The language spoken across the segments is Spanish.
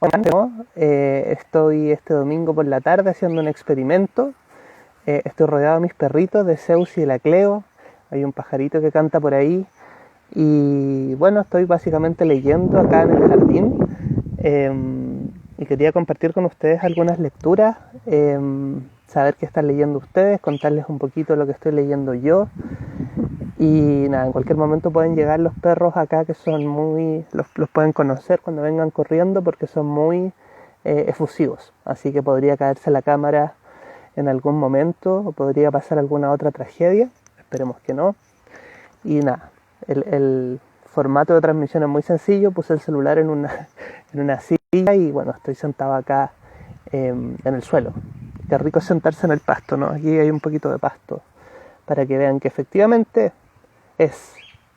Bueno, estoy este domingo por la tarde haciendo un experimento. Estoy rodeado de mis perritos, de Zeus y de la Cleo. Hay un pajarito que canta por ahí. Y bueno, estoy básicamente leyendo acá en el jardín. Y quería compartir con ustedes algunas lecturas. Saber qué están leyendo ustedes, contarles un poquito lo que estoy leyendo yo. Y nada, en cualquier momento pueden llegar los perros acá que son muy... Los pueden conocer cuando vengan corriendo porque son muy efusivos. Así que podría caerse la cámara en algún momento o podría pasar alguna otra tragedia. Esperemos que no. Y nada, el formato de transmisión es muy sencillo. Puse el celular en una silla y bueno, estoy sentado acá en el suelo. Qué rico sentarse en el pasto, ¿no? Aquí hay un poquito de pasto para que vean que efectivamente es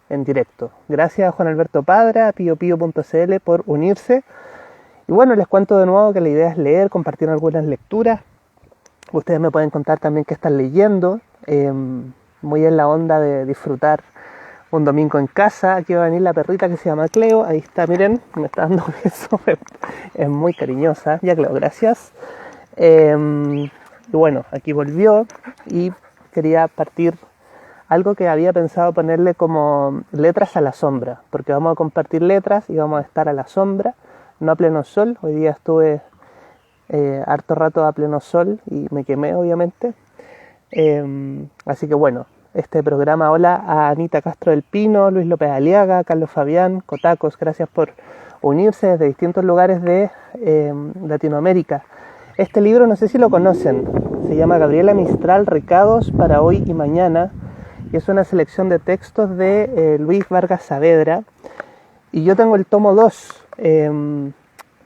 en directo. Gracias a Juan Alberto Padra, a piopio.cl por unirse. Y bueno, les cuento de nuevo que la idea es leer, compartir algunas lecturas. Ustedes me pueden contar también qué están leyendo. Muy en la onda de disfrutar un domingo en casa. Aquí va a venir la perrita que se llama Cleo. Ahí está, miren, me está dando besos. Es muy cariñosa. Ya, Cleo, gracias. Y bueno, aquí volvió y quería partir algo que había pensado ponerle como letras a la sombra, porque vamos a compartir letras y vamos a estar a la sombra, no a pleno sol. Hoy día estuve harto rato a pleno sol y me quemé, obviamente. Así que bueno, este programa, hola a Anita Castro del Pino, Luis López Aliaga, Carlos Fabián, Cotacos, gracias por unirse desde distintos lugares de Latinoamérica. Este libro, no sé si lo conocen, se llama Gabriela Mistral, Recados para hoy y mañana, y es una selección de textos de Luis Vargas Saavedra, y yo tengo el tomo 2,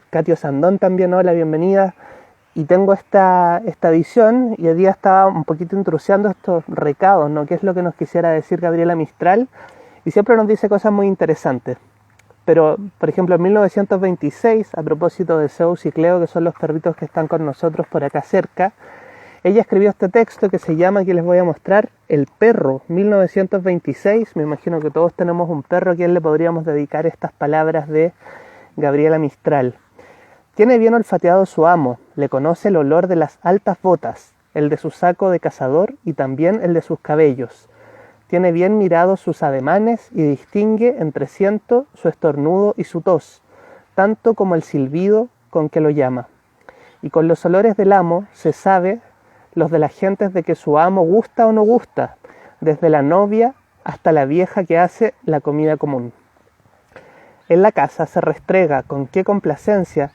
Katio Sandón también, hola, bienvenida, y tengo esta edición, y hoy día estaba un poquito intrusiando estos recados, ¿no? ¿Qué es lo que nos quisiera decir Gabriela Mistral? Y siempre nos dice cosas muy interesantes. Pero, por ejemplo, en 1926, a propósito de Zeus y Cleo, que son los perritos que están con nosotros por acá cerca, ella escribió este texto que se llama, que les voy a mostrar, El perro, 1926. Me imagino que todos tenemos un perro a quien le podríamos dedicar estas palabras de Gabriela Mistral. Tiene bien olfateado su amo, le conoce el olor de las altas botas, el de su saco de cazador y también el de sus cabellos. Tiene bien mirados sus ademanes y distingue entre ciento su estornudo y su tos, tanto como el silbido con que lo llama. Y con los olores del amo se sabe los de las gentes de que su amo gusta o no gusta, desde la novia hasta la vieja que hace la comida común. En la casa se restrega con qué complacencia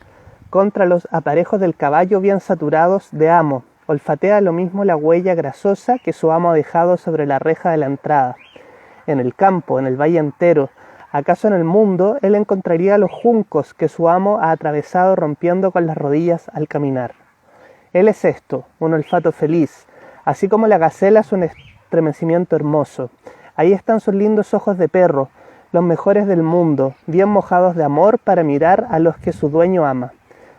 contra los aparejos del caballo bien saturados de amo. Olfatea lo mismo la huella grasosa que su amo ha dejado sobre la reja de la entrada. En el campo, en el valle entero, acaso en el mundo, él encontraría los juncos que su amo ha atravesado rompiendo con las rodillas al caminar. Él es esto, un olfato feliz, así como la gacela es un estremecimiento hermoso. Ahí están sus lindos ojos de perro, los mejores del mundo, bien mojados de amor para mirar a los que su dueño ama.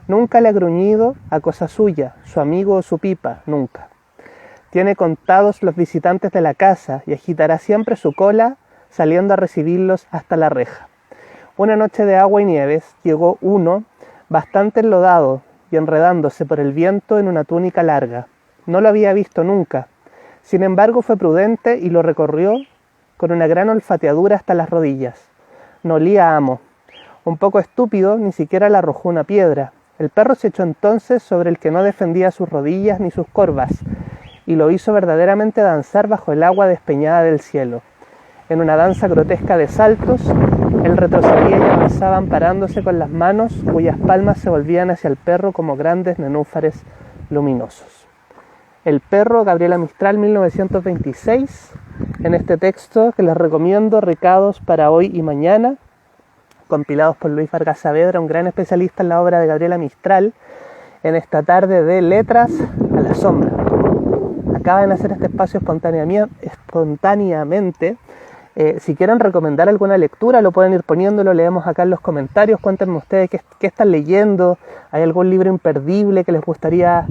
Nunca le ha gruñido a cosa suya, su amigo o su pipa, nunca. Tiene contados los visitantes de la casa y agitará siempre su cola saliendo a recibirlos hasta la reja. Una noche de agua y nieves llegó uno, bastante enlodado y enredándose por el viento en una túnica larga. No lo había visto nunca. Sin embargo, fue prudente y lo recorrió con una gran olfateadura hasta las rodillas. No olía a amo. Un poco estúpido, ni siquiera le arrojó una piedra. El perro se echó entonces sobre el que no defendía sus rodillas ni sus corvas, y lo hizo verdaderamente danzar bajo el agua despeñada del cielo. En una danza grotesca de saltos, él retrocedía y avanzaba amparándose con las manos, cuyas palmas se volvían hacia el perro como grandes nenúfares luminosos. El perro, Gabriela Mistral, 1926, en este texto que les recomiendo, Recados para hoy y mañana, compilados por Luis Vargas Saavedra, un gran especialista en la obra de Gabriela Mistral, en esta tarde de letras a la sombra. Acaban de hacer este espacio espontáneamente. Si quieren recomendar alguna lectura, lo pueden ir poniendo, lo leemos acá en los comentarios. Cuéntenme ustedes qué están leyendo. ¿Hay algún libro imperdible que les gustaría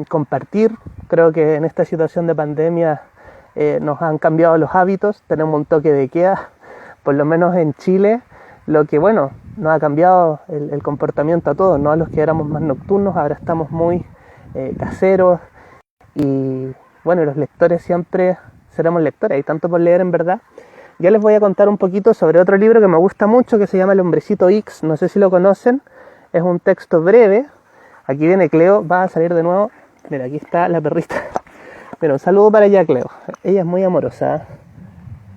compartir? Creo que en esta situación de pandemia nos han cambiado los hábitos. Tenemos un toque de queda, por lo menos en Chile. Lo que, bueno, nos ha cambiado el comportamiento a todos, ¿no? A los que éramos más nocturnos, ahora estamos muy caseros y bueno, los lectores siempre seremos lectores, hay tanto por leer en verdad. Ya les voy a contar un poquito sobre otro libro que me gusta mucho que se llama El Hombrecito X, no sé si lo conocen, es un texto breve. Aquí viene Cleo, va a salir de nuevo, mira, aquí está la perrita. Mira, un saludo para ella, Cleo, ella es muy amorosa, ¿eh?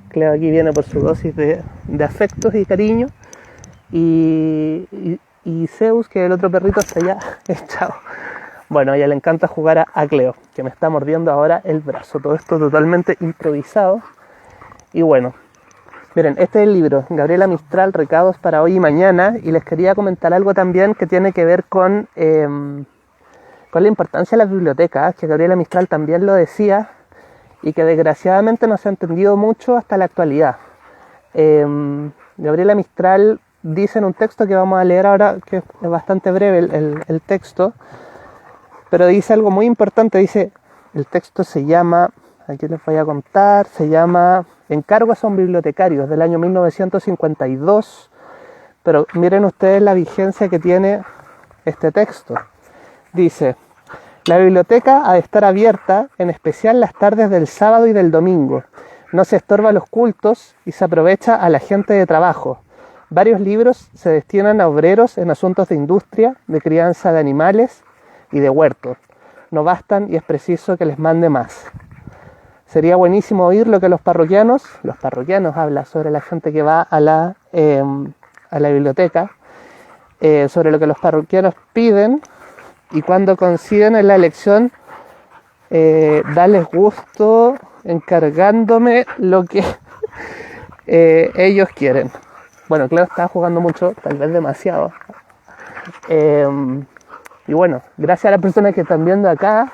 Cleo aquí viene por su dosis de afectos y cariño. Y Zeus, que el otro perrito está allá, echado. Bueno, a ella le encanta jugar a Cleo, que me está mordiendo ahora el brazo. Todo esto totalmente improvisado. Y bueno, miren, este es el libro, Gabriela Mistral, Recados para hoy y mañana. Y les quería comentar algo también que tiene que ver con la importancia de las bibliotecas, que Gabriela Mistral también lo decía, y que desgraciadamente no se ha entendido mucho hasta la actualidad. Gabriela Mistral dice en un texto que vamos a leer ahora, que es bastante breve el texto, pero dice algo muy importante. Dice, el texto se llama, aquí les voy a contar, se llama Encargos a un bibliotecario, del año 1952, pero miren ustedes la vigencia que tiene este texto. Dice, la biblioteca ha de estar abierta, en especial las tardes del sábado y del domingo. No se estorba a los cultos y se aprovecha a la gente de trabajo. Varios libros se destinan a obreros en asuntos de industria, de crianza de animales y de huertos. No bastan y es preciso que les mande más. Sería buenísimo oír lo que los parroquianos habla sobre la gente que va a la biblioteca, sobre lo que los parroquianos piden y cuando coinciden en la elección, darles gusto encargándome lo que ellos quieren. Bueno, Cleo está jugando mucho, tal vez demasiado. Y bueno, gracias a las personas que están viendo acá,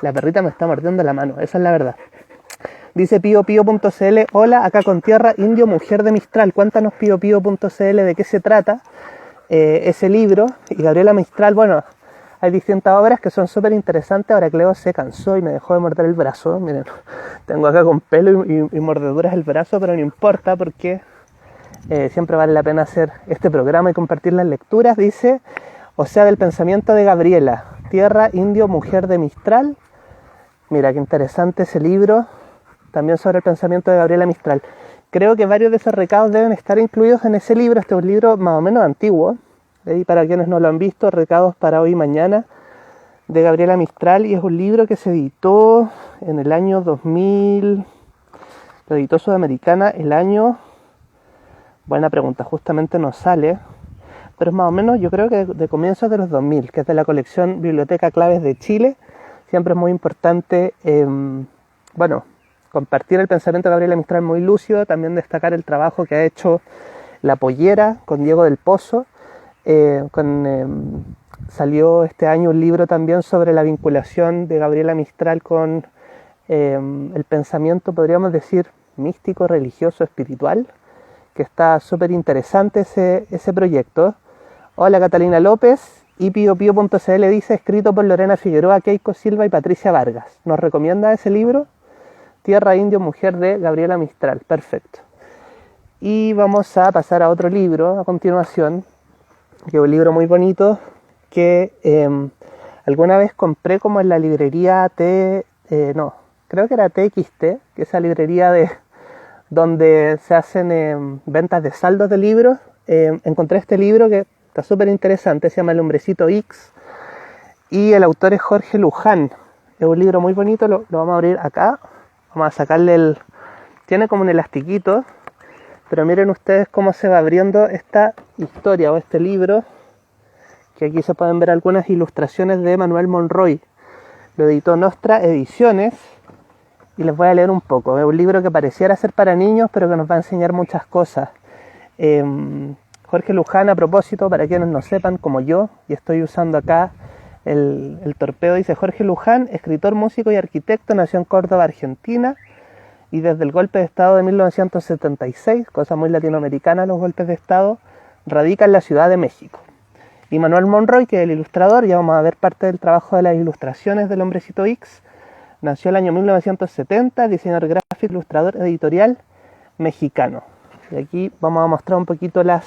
la perrita me está mordiendo la mano, esa es la verdad. Dice piopio.cl, hola, acá con tierra, indio, mujer de Mistral. Cuéntanos piopio.cl de qué se trata ese libro. Y Gabriela Mistral, bueno, hay distintas obras que son súper interesantes. Ahora Cleo se cansó y me dejó de morder el brazo. Miren, tengo acá con pelo y mordeduras el brazo, pero no importa porque siempre vale la pena hacer este programa y compartir las lecturas. Dice, o sea, del pensamiento de Gabriela, tierra, indio, mujer de Mistral. Mira, qué interesante ese libro, también sobre el pensamiento de Gabriela Mistral. Creo que varios de esos recados deben estar incluidos en ese libro. Este es un libro más o menos antiguo, y para quienes no lo han visto, Recados para hoy y mañana, de Gabriela Mistral, y es un libro que se editó en el año 2000, lo editó Sudamericana el año, buena pregunta, justamente no sale, pero es más o menos, yo creo que de comienzos de los 2000, que es de la colección Biblioteca Claves de Chile. Siempre es muy importante, compartir el pensamiento de Gabriela Mistral muy lúcido, también destacar el trabajo que ha hecho La Pollera con Diego del Pozo. Salió este año un libro también sobre la vinculación de Gabriela Mistral con el pensamiento, podríamos decir, místico, religioso, espiritual, que está súper interesante ese proyecto. Hola Catalina López, y piopio.cl dice, escrito por Lorena Figueroa, Keiko Silva y Patricia Vargas. ¿Nos recomienda ese libro? Tierra, indio, mujer de Gabriela Mistral. Perfecto. Y vamos a pasar a otro libro a continuación, que es un libro muy bonito que alguna vez compré como en la librería creo que era TXT, que es esa librería donde se hacen ventas de saldos de libros. Encontré este libro que está súper interesante, se llama El Hombrecito X, y el autor es Jorge Luján. Es un libro muy bonito, lo vamos a abrir acá, vamos a sacarle tiene como un elastiquito, pero miren ustedes cómo se va abriendo esta historia o este libro, que aquí se pueden ver algunas ilustraciones de Manuel Monroy. Lo editó Nostra Ediciones y les voy a leer un poco. Es un libro que pareciera ser para niños, pero que nos va a enseñar muchas cosas. Jorge Luján, a propósito, para quienes no sepan, como yo, y estoy usando acá el torpedo, dice Jorge Luján, escritor, músico y arquitecto, nació en Córdoba, Argentina, y desde el golpe de Estado de 1976, cosa muy latinoamericana los golpes de Estado, radica en la Ciudad de México. Y Manuel Monroy, que es el ilustrador, ya vamos a ver parte del trabajo de las ilustraciones del Hombrecito X, nació el año 1970, diseñador gráfico, ilustrador editorial mexicano. Y aquí vamos a mostrar un poquito las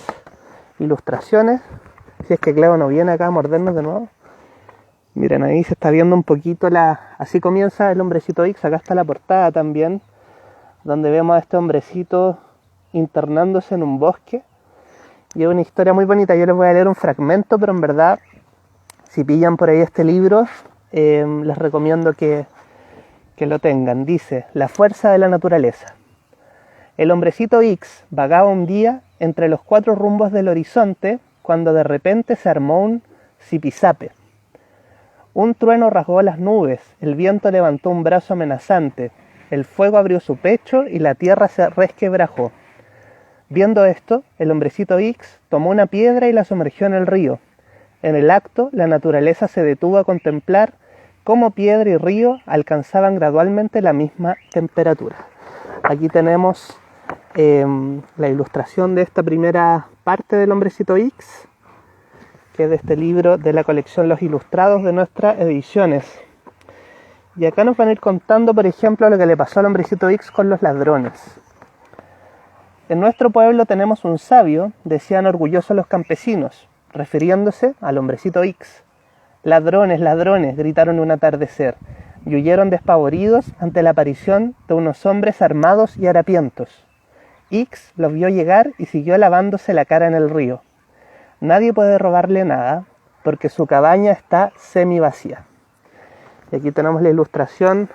ilustraciones. Si es que Cleo no viene acá a mordernos de nuevo. Miren, ahí se está viendo un poquito así comienza el Hombrecito X. Acá está la portada también, donde vemos a este hombrecito internándose en un bosque. Y es una historia muy bonita. Yo les voy a leer un fragmento, pero en verdad, si pillan por ahí este libro, les recomiendo que lo tengan. Dice: la fuerza de la naturaleza. El Hombrecito X vagaba un día entre los 4 rumbos del horizonte cuando de repente se armó un zipizape. Un trueno rasgó las nubes, el viento levantó un brazo amenazante, el fuego abrió su pecho y la tierra se resquebrajó. Viendo esto, el Hombrecito X tomó una piedra y la sumergió en el río. En el acto, la naturaleza se detuvo a contemplar cómo piedra y río alcanzaban gradualmente la misma temperatura. Aquí tenemos la ilustración de esta primera parte del Hombrecito X, que es de este libro de la colección Los Ilustrados de Nuestras Ediciones. Y acá nos van a ir contando, por ejemplo, lo que le pasó al Hombrecito X con los ladrones. En nuestro pueblo tenemos un sabio, decían orgullosos los campesinos, refiriéndose al Hombrecito X. Ladrones, ladrones, gritaron un atardecer, y huyeron despavoridos ante la aparición de unos hombres armados y harapientos. X los vio llegar y siguió lavándose la cara en el río. Nadie puede robarle nada, porque su cabaña está semi vacía. Y aquí tenemos la ilustración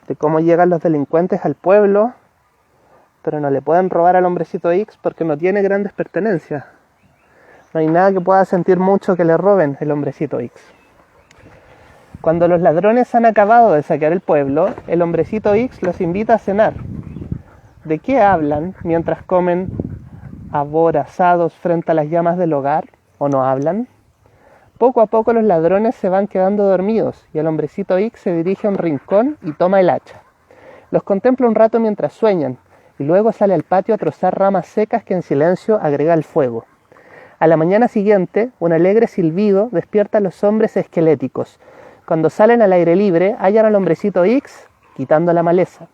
de cómo llegan los delincuentes al pueblo, pero no le pueden robar al Hombrecito X porque no tiene grandes pertenencias. No hay nada que pueda sentir mucho que le roben el Hombrecito X. Cuando los ladrones han acabado de saquear el pueblo, el Hombrecito X los invita a cenar. ¿De qué hablan mientras comen aborazados frente a las llamas del hogar? ¿O no hablan? Poco a poco los ladrones se van quedando dormidos y el Hombrecito X se dirige a un rincón y toma el hacha. Los contempla un rato mientras sueñan y luego sale al patio a trozar ramas secas que en silencio agrega el fuego. A la mañana siguiente, un alegre silbido despierta a los hombres esqueléticos. Cuando salen al aire libre, hallan al Hombrecito X quitando la maleza.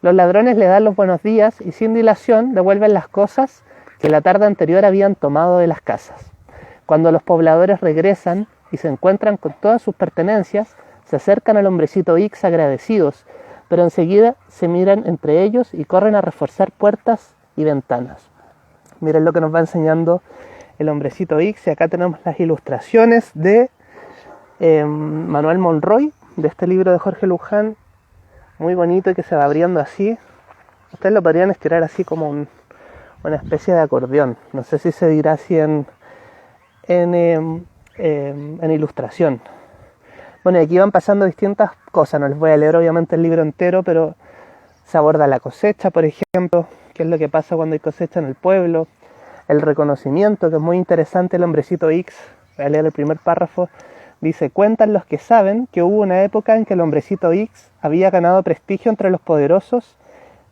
Los ladrones le dan los buenos días y sin dilación devuelven las cosas que la tarde anterior habían tomado de las casas. Cuando los pobladores regresan y se encuentran con todas sus pertenencias, se acercan al Hombrecito X agradecidos, pero enseguida se miran entre ellos y corren a reforzar puertas y ventanas. Miren lo que nos va enseñando el Hombrecito X, y acá tenemos las ilustraciones de Manuel Monroy, de este libro de Jorge Luján, muy bonito y que se va abriendo así. Ustedes lo podrían estirar así como una especie de acordeón. No sé si se dirá así en ilustración. Bueno, y aquí van pasando distintas cosas. No les voy a leer obviamente el libro entero, pero se aborda la cosecha, por ejemplo, qué es lo que pasa cuando hay cosecha en el pueblo, el reconocimiento, que es muy interesante. El Hombrecito X, voy a leer el primer párrafo. Dice: cuentan los que saben que hubo una época en que el Hombrecito X había ganado prestigio entre los poderosos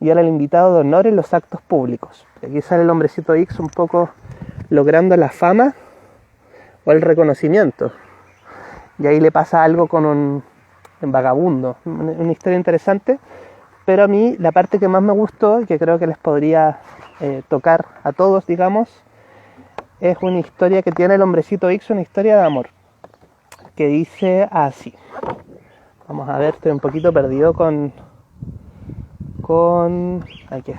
y era el invitado de honor en los actos públicos. Y aquí sale el Hombrecito X un poco logrando la fama o el reconocimiento. Y ahí le pasa algo con un vagabundo. Una historia interesante, pero a mí la parte que más me gustó y que creo que les podría tocar a todos, digamos, es una historia que tiene el Hombrecito X, una historia de amor, que dice así. Vamos a ver, estoy un poquito perdido con aquí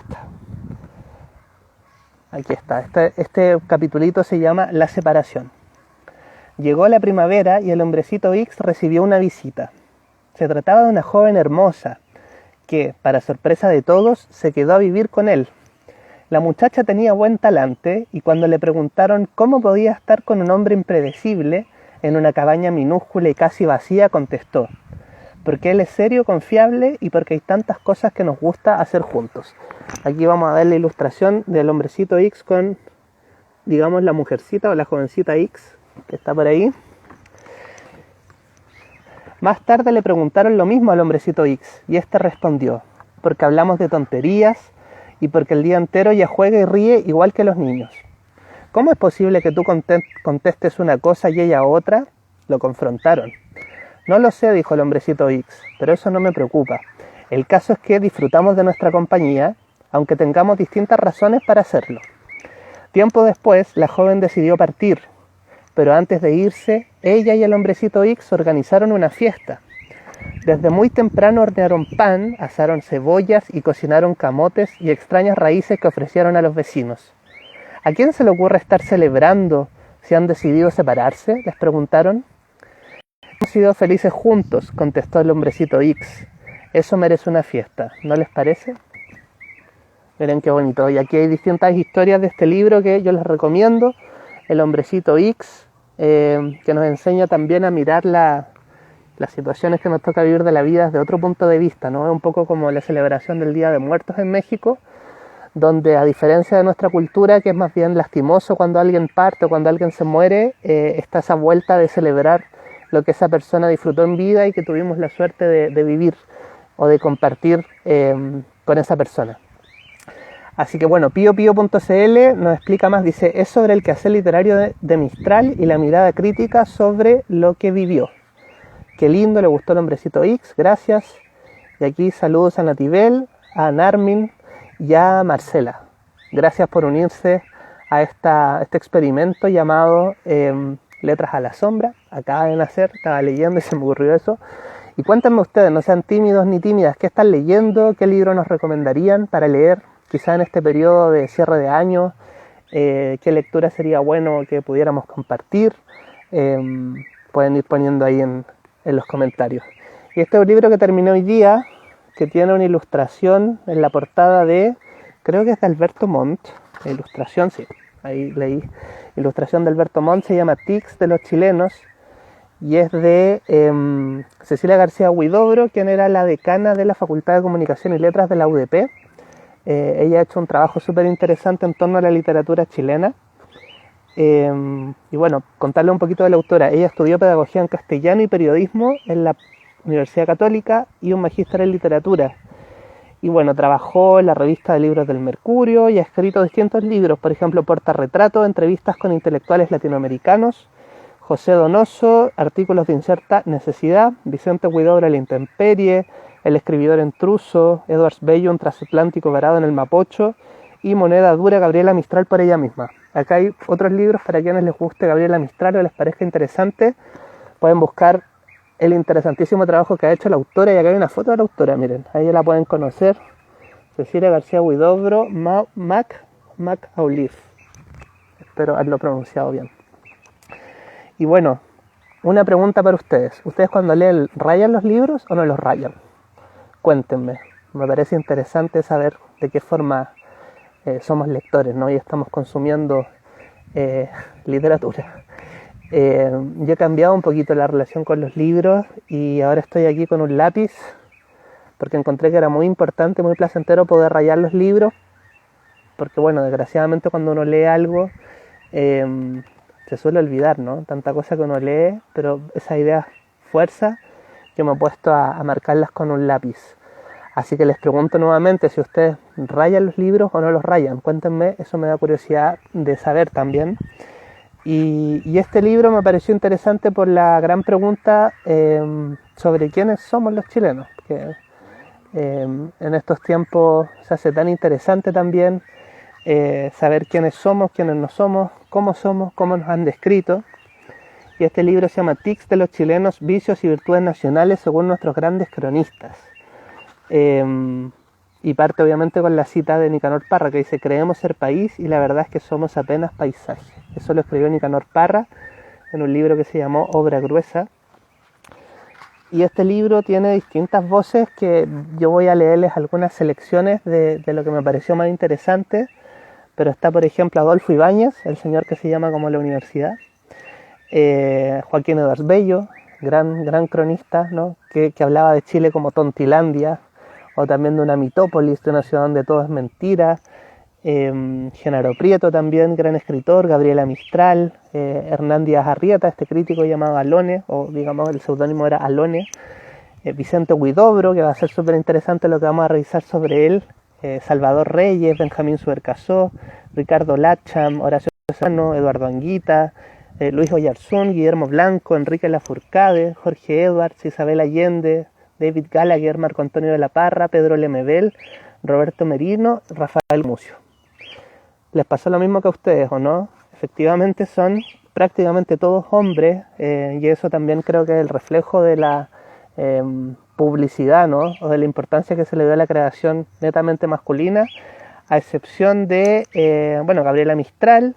está. Este capitulito se llama La separación. Llegó la primavera y el Hombrecito X recibió una visita. Se trataba de una joven hermosa que, para sorpresa de todos, se quedó a vivir con él. La muchacha tenía buen talante y cuando le preguntaron cómo podía estar con un hombre impredecible en una cabaña minúscula y casi vacía, contestó: porque él es serio, confiable y porque hay tantas cosas que nos gusta hacer juntos. Aquí vamos a ver la ilustración del Hombrecito X con, digamos, la mujercita o la jovencita X que está por ahí. Más tarde le preguntaron lo mismo al Hombrecito X y este respondió: porque hablamos de tonterías y porque el día entero ella juega y ríe igual que los niños. ¿Cómo es posible que tú contestes una cosa y ella otra? Lo confrontaron. No lo sé, dijo el Hombrecito X, pero eso no me preocupa. El caso es que disfrutamos de nuestra compañía, aunque tengamos distintas razones para hacerlo. Tiempo después, la joven decidió partir, pero antes de irse, ella y el hombrecito X organizaron una fiesta. Desde muy temprano hornearon pan, asaron cebollas y cocinaron camotes y extrañas raíces que ofrecieron a los vecinos. ¿A quién se le ocurre estar celebrando si han decidido separarse?, les preguntaron. Hemos sido felices juntos, contestó el hombrecito X. Eso merece una fiesta, ¿no les parece? Miren qué bonito. Y aquí hay distintas historias de este libro que yo les recomiendo. El hombrecito X, que nos enseña también a mirar las situaciones que nos toca vivir de la vida desde otro punto de vista, ¿no? Es un poco como la celebración del Día de Muertos en México, donde a diferencia de nuestra cultura, que es más bien lastimoso cuando alguien parte o cuando alguien se muere, está esa vuelta de celebrar lo que esa persona disfrutó en vida y que tuvimos la suerte de vivir o de compartir con esa persona. Así que bueno, piopio.cl nos explica más, dice, es sobre el quehacer literario de Mistral y la mirada crítica sobre lo que vivió. Qué lindo, le gustó el hombrecito X, gracias. Y aquí saludos a Natibel, a Narmin y a Marcela. Gracias por unirse a este experimento llamado Letras a la Sombra. Acaba de nacer, estaba leyendo y se me ocurrió eso. Y cuéntenme ustedes, no sean tímidos ni tímidas, ¿qué están leyendo? ¿Qué libro nos recomendarían para leer? Quizá en este periodo de cierre de año, qué lectura sería bueno que pudiéramos compartir. Pueden ir poniendo ahí en los comentarios. Y este es un libro que terminé hoy día, que tiene una ilustración en la portada de, creo que es de Alberto Montt, la ilustración, sí, ahí leí, ilustración de Alberto Montt, se llama Tics de los chilenos, y es de Cecilia García Huidobro, quien era la decana de la Facultad de Comunicación y Letras de la UDP. Ella ha hecho un trabajo súper interesante en torno a la literatura chilena. Y bueno, contarle un poquito de la autora. Ella estudió Pedagogía en Castellano y Periodismo en la Universidad Católica y un magíster en Literatura. Y bueno, trabajó en la revista de libros del Mercurio y ha escrito distintos libros, por ejemplo, Portarretrato, entrevistas con intelectuales latinoamericanos, José Donoso, artículos de incierta necesidad, Vicente Huidobro, La intemperie, El escribidor intruso, Edwards Bello, Un transatlántico varado en el Mapocho y Moneda dura, Gabriela Mistral por ella misma. Acá hay otros libros para quienes les guste Gabriela Mistral o les parezca interesante. Pueden buscar el interesantísimo trabajo que ha hecho la autora, y acá hay una foto de la autora, miren, ahí la pueden conocer. Cecilia García Huidobro, Macauliffe. Espero haberlo pronunciado bien. Y bueno, una pregunta para ustedes. ¿Ustedes cuando leen, rayan los libros o no los rayan? Cuéntenme. Me parece interesante saber de qué forma somos lectores, ¿no? Y estamos consumiendo literatura. Yo he cambiado un poquito la relación con los libros y ahora estoy aquí con un lápiz porque encontré que era muy importante, muy placentero poder rayar los libros, porque bueno, desgraciadamente cuando uno lee algo se suele olvidar, ¿no? Tanta cosa que uno lee, pero esa idea fuerza, yo me he puesto a marcarlas con un lápiz. Así que les pregunto nuevamente si ustedes rayan los libros o no los rayan. Cuéntenme, eso me da curiosidad de saber también. Y este libro me pareció interesante por la gran pregunta sobre quiénes somos los chilenos, que en estos tiempos se hace tan interesante también saber quiénes somos, quiénes no somos, cómo nos han descrito. Y este libro se llama Tics de los chilenos, vicios y virtudes nacionales según nuestros grandes cronistas. Y parte obviamente con la cita de Nicanor Parra, que dice: creemos ser país y la verdad es que somos apenas paisaje. Eso lo escribió Nicanor Parra en un libro que se llamó Obra Gruesa. Y este libro tiene distintas voces que yo voy a leerles algunas selecciones de lo que me pareció más interesante. Pero está, por ejemplo, Adolfo Ibáñez, el señor que se llama como la universidad. Joaquín Edwards Bello, gran cronista, ¿no? que hablaba de Chile como Tontilandia, o también de una mitópolis, de una ciudad donde todo es mentira. Genaro Prieto también, gran escritor, Gabriela Mistral, Hernán Díaz Arrieta, este crítico llamado Alone, o digamos el seudónimo era Alone, Vicente Huidobro, que va a ser súper interesante lo que vamos a revisar sobre él, Salvador Reyes, Benjamín Subercasó, Ricardo Lacham, Horacio Sano, Eduardo Anguita, Luis Oyarzún, Guillermo Blanco, Enrique Lafourcade, Jorge Edwards, Isabel Allende, David Gallagher, Marco Antonio de la Parra, Pedro Lemebel, Roberto Merino, Rafael Mucio. ¿Les pasó lo mismo que a ustedes o no? Efectivamente son prácticamente todos hombres, y eso también creo que es el reflejo de la publicidad, ¿no? O de la importancia que se le dio a la creación netamente masculina, a excepción de, Gabriela Mistral,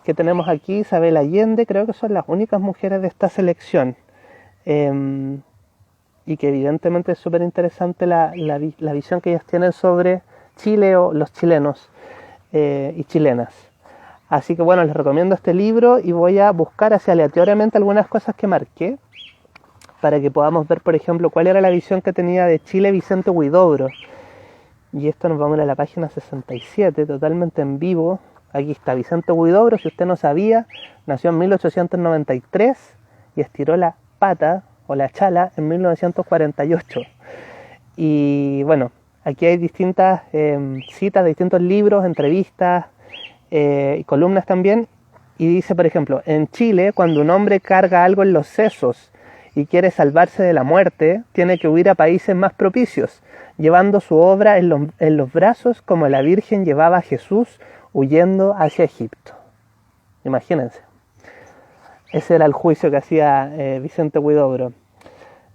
que tenemos aquí, Isabel Allende, creo que son las únicas mujeres de esta selección. Y que evidentemente es súper interesante la visión que ellas tienen sobre Chile o los chilenos y chilenas. Así que bueno, les recomiendo este libro y voy a buscar así aleatoriamente algunas cosas que marqué para que podamos ver, por ejemplo, cuál era la visión que tenía de Chile Vicente Huidobro. Y esto nos vamos a ir a la página 67, totalmente en vivo. Aquí está Vicente Huidobro, si usted no sabía, nació en 1893 y estiró la pata o la chala en 1948. Y bueno, aquí hay distintas citas de distintos libros, entrevistas y columnas también. Y dice, por ejemplo, en Chile, cuando un hombre carga algo en los sesos y quiere salvarse de la muerte, tiene que huir a países más propicios, llevando su obra en los brazos como la Virgen llevaba a Jesús huyendo hacia Egipto. Imagínense. Ese era el juicio que hacía Vicente Huidobro.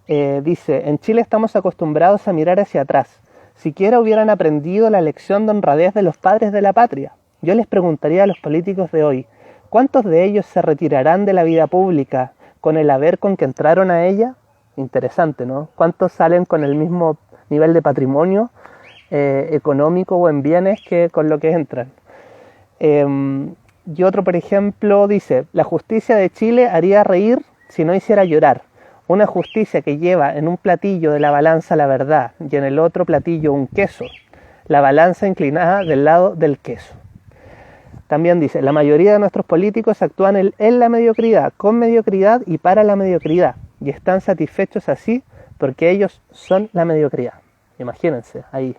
Dice, en Chile estamos acostumbrados a mirar hacia atrás. Siquiera hubieran aprendido la lección de honradez de los padres de la patria. Yo les preguntaría a los políticos de hoy, ¿cuántos de ellos se retirarán de la vida pública con el haber con que entraron a ella? Interesante, ¿no? ¿Cuántos salen con el mismo nivel de patrimonio económico o en bienes que con lo que entran? Y otro, por ejemplo, dice, la justicia de Chile haría reír si no hiciera llorar. Una justicia que lleva en un platillo de la balanza la verdad y en el otro platillo un queso, la balanza inclinada del lado del queso. También dice, la mayoría de nuestros políticos actúan en la mediocridad, con mediocridad y para la mediocridad, y están satisfechos así porque ellos son la mediocridad. Imagínense, ahí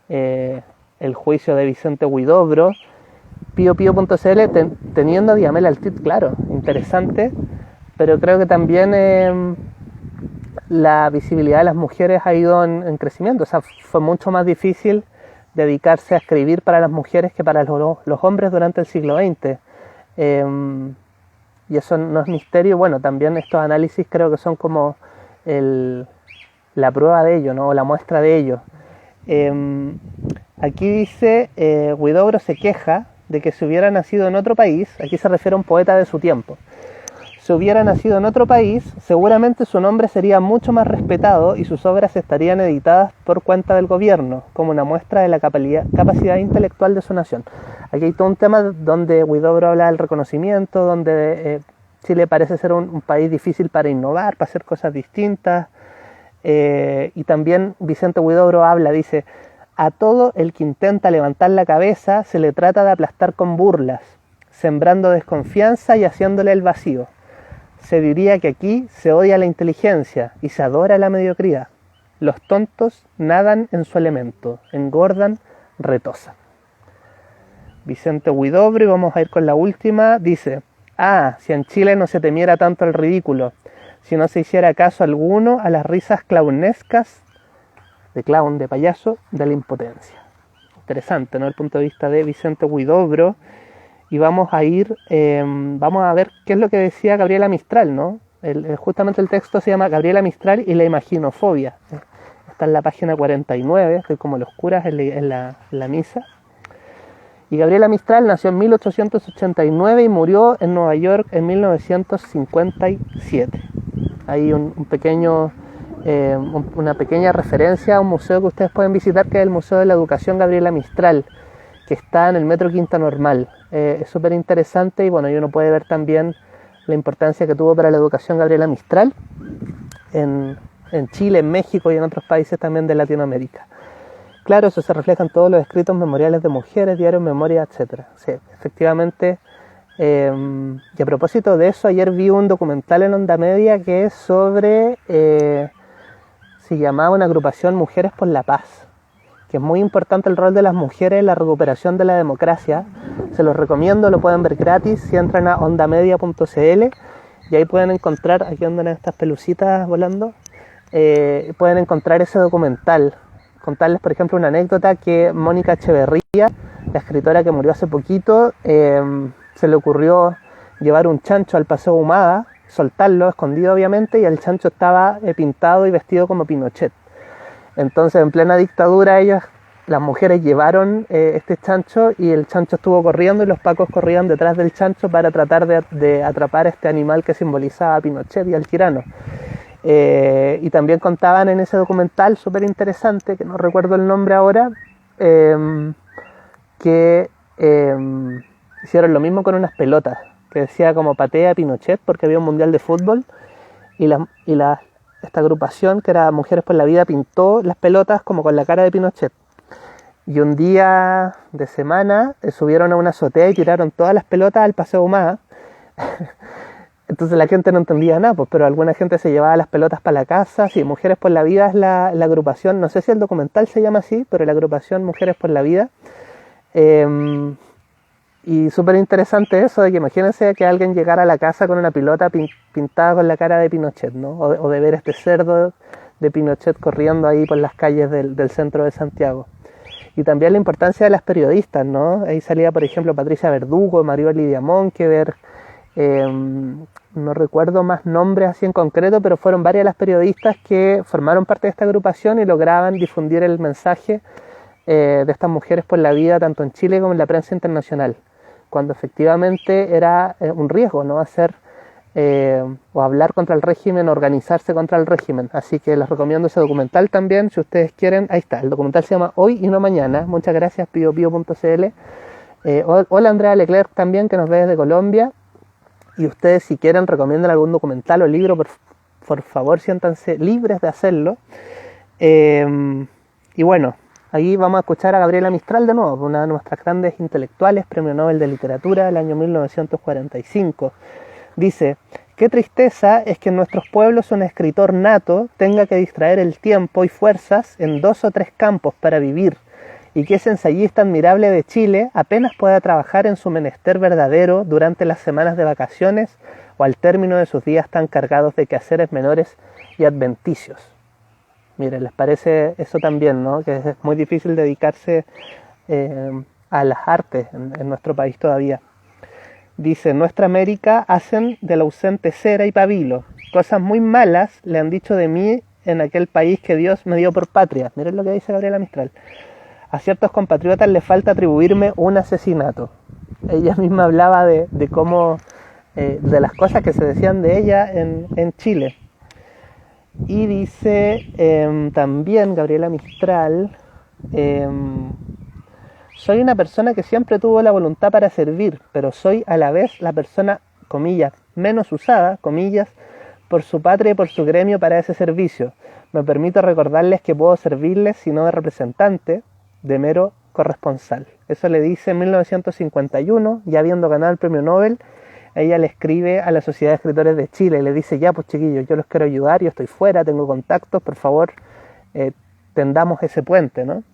el juicio de Vicente Huidobro, piopio.cl, teniendo a Diamela Altit, claro, interesante, pero creo que también la visibilidad de las mujeres ha ido en crecimiento. O sea, fue mucho más difícil dedicarse a escribir para las mujeres que para los hombres durante el siglo XX. Y eso no es misterio. Bueno, también estos análisis creo que son como la prueba de ello, ¿no? O la muestra de ello. Aquí dice, Huidobro se queja de que si hubiera nacido en otro país, aquí se refiere a un poeta de su tiempo, si hubiera nacido en otro país, seguramente su nombre sería mucho más respetado y sus obras estarían editadas por cuenta del gobierno, como una muestra de la capacidad intelectual de su nación. Aquí hay todo un tema donde Huidobro habla del reconocimiento, donde Chile parece ser un país difícil para innovar, para hacer cosas distintas. Y también Vicente Huidobro dice, a todo el que intenta levantar la cabeza se le trata de aplastar con burlas, sembrando desconfianza y haciéndole el vacío. Se diría que aquí se odia la inteligencia y se adora la mediocridad. Los tontos nadan en su elemento, engordan, retosan. Vicente Huidobro, y vamos a ir con la última, dice, si en Chile no se temiera tanto el ridículo, si no se hiciera caso alguno a las risas clownescas, de clown, de payaso, de la impotencia. Interesante, ¿no? El punto de vista de Vicente Huidobro. Y vamos a ver qué es lo que decía Gabriela Mistral, ¿no? Justamente el texto se llama Gabriela Mistral y la imaginofobia. Está en la página 49, estoy como los curas en la misa. Y Gabriela Mistral nació en 1889 y murió en Nueva York en 1957. Hay una pequeña referencia a un museo que ustedes pueden visitar, que es el Museo de la Educación Gabriela Mistral, que está en el Metro Quinta Normal. Es súper interesante y bueno, y uno puede ver también la importancia que tuvo para la educación Gabriela Mistral en Chile, en México y en otros países también de Latinoamérica. Claro, eso se refleja en todos los escritos memoriales de mujeres, diarios, memoria, etc. Sí, efectivamente. Y a propósito de eso, ayer vi un documental en Onda Media que es sobre, se llamaba una agrupación Mujeres por la Paz, que es muy importante el rol de las mujeres en la recuperación de la democracia. Se los recomiendo, lo pueden ver gratis si entran a ondamedia.cl y ahí pueden encontrar, aquí andan estas pelucitas volando, pueden encontrar ese documental. Contarles, por ejemplo, una anécdota, que Mónica Echeverría la escritora que murió hace poquito, se le ocurrió llevar un chancho al Paseo Ahumada, soltarlo, escondido obviamente, y el chancho estaba pintado y vestido como Pinochet. Entonces, en plena dictadura, las mujeres llevaron este chancho y el chancho estuvo corriendo y los pacos corrían detrás del chancho para tratar de atrapar a este animal que simbolizaba a Pinochet y al tirano. Y también contaban en ese documental súper interesante, que no recuerdo el nombre ahora, que hicieron lo mismo con unas pelotas, que decía como patea Pinochet porque había un mundial de fútbol y esta agrupación que era Mujeres por la Vida pintó las pelotas como con la cara de Pinochet. Y un día de semana subieron a una azotea y tiraron todas las pelotas al Paseo Ahumada. Entonces la gente no entendía nada, pues, pero alguna gente se llevaba las pelotas para la casa. Sí, Mujeres por la Vida es la agrupación, no sé si el documental se llama así, pero la agrupación Mujeres por la Vida. Y súper interesante eso de que imagínense que alguien llegara a la casa con una pelota pintada con la cara de Pinochet, ¿no? O de ver este cerdo de Pinochet corriendo ahí por las calles del centro de Santiago. Y también la importancia de las periodistas, ¿no? Ahí salía, por ejemplo, Patricia Verdugo, Maribel Lidia Monkever, no recuerdo más nombres así en concreto, pero fueron varias las periodistas que formaron parte de esta agrupación y lograban difundir el mensaje de estas mujeres por la vida, tanto en Chile como en la prensa internacional, cuando efectivamente era un riesgo, ¿no? Hacer o hablar contra el régimen, organizarse contra el régimen. Así que les recomiendo ese documental también, si ustedes quieren. Ahí está, el documental se llama Hoy y no Mañana. Muchas gracias, piopio.cl. Hola Andrea Leclerc también, que nos ve desde Colombia. Y ustedes, si quieren, recomiendan algún documental o libro, por favor, siéntanse libres de hacerlo. Y bueno, ahí vamos a escuchar a Gabriela Mistral de nuevo, una de nuestras grandes intelectuales, Premio Nobel de Literatura del año 1945. Dice: qué tristeza es que en nuestros pueblos un escritor nato tenga que distraer el tiempo y fuerzas en 2 o 3 campos para vivir, y que ese ensayista admirable de Chile apenas pueda trabajar en su menester verdadero durante las semanas de vacaciones o al término de sus días tan cargados de quehaceres menores y adventicios. Miren, ¿les parece eso también, no? Que es muy difícil dedicarse a las artes en nuestro país todavía. Dice: en nuestra América hacen del ausente cera y pabilo. Cosas muy malas le han dicho de mí en aquel país que Dios me dio por patria. Miren lo que dice Gabriela Mistral. A ciertos compatriotas les falta atribuirme un asesinato. Ella misma hablaba de cómo, de las cosas que se decían de ella en Chile. Y dice también Gabriela Mistral: soy una persona que siempre tuvo la voluntad para servir, pero soy a la vez la persona, comillas, menos usada, comillas, por su patria y por su gremio para ese servicio. Me permito recordarles que puedo servirles, si no de representante, de mero corresponsal. Eso le dice en 1951, ya habiendo ganado el premio Nobel. Ella le escribe a la Sociedad de Escritores de Chile y le dice: ya pues chiquillos, yo los quiero ayudar, yo estoy fuera, tengo contactos, por favor, tendamos ese puente, ¿no?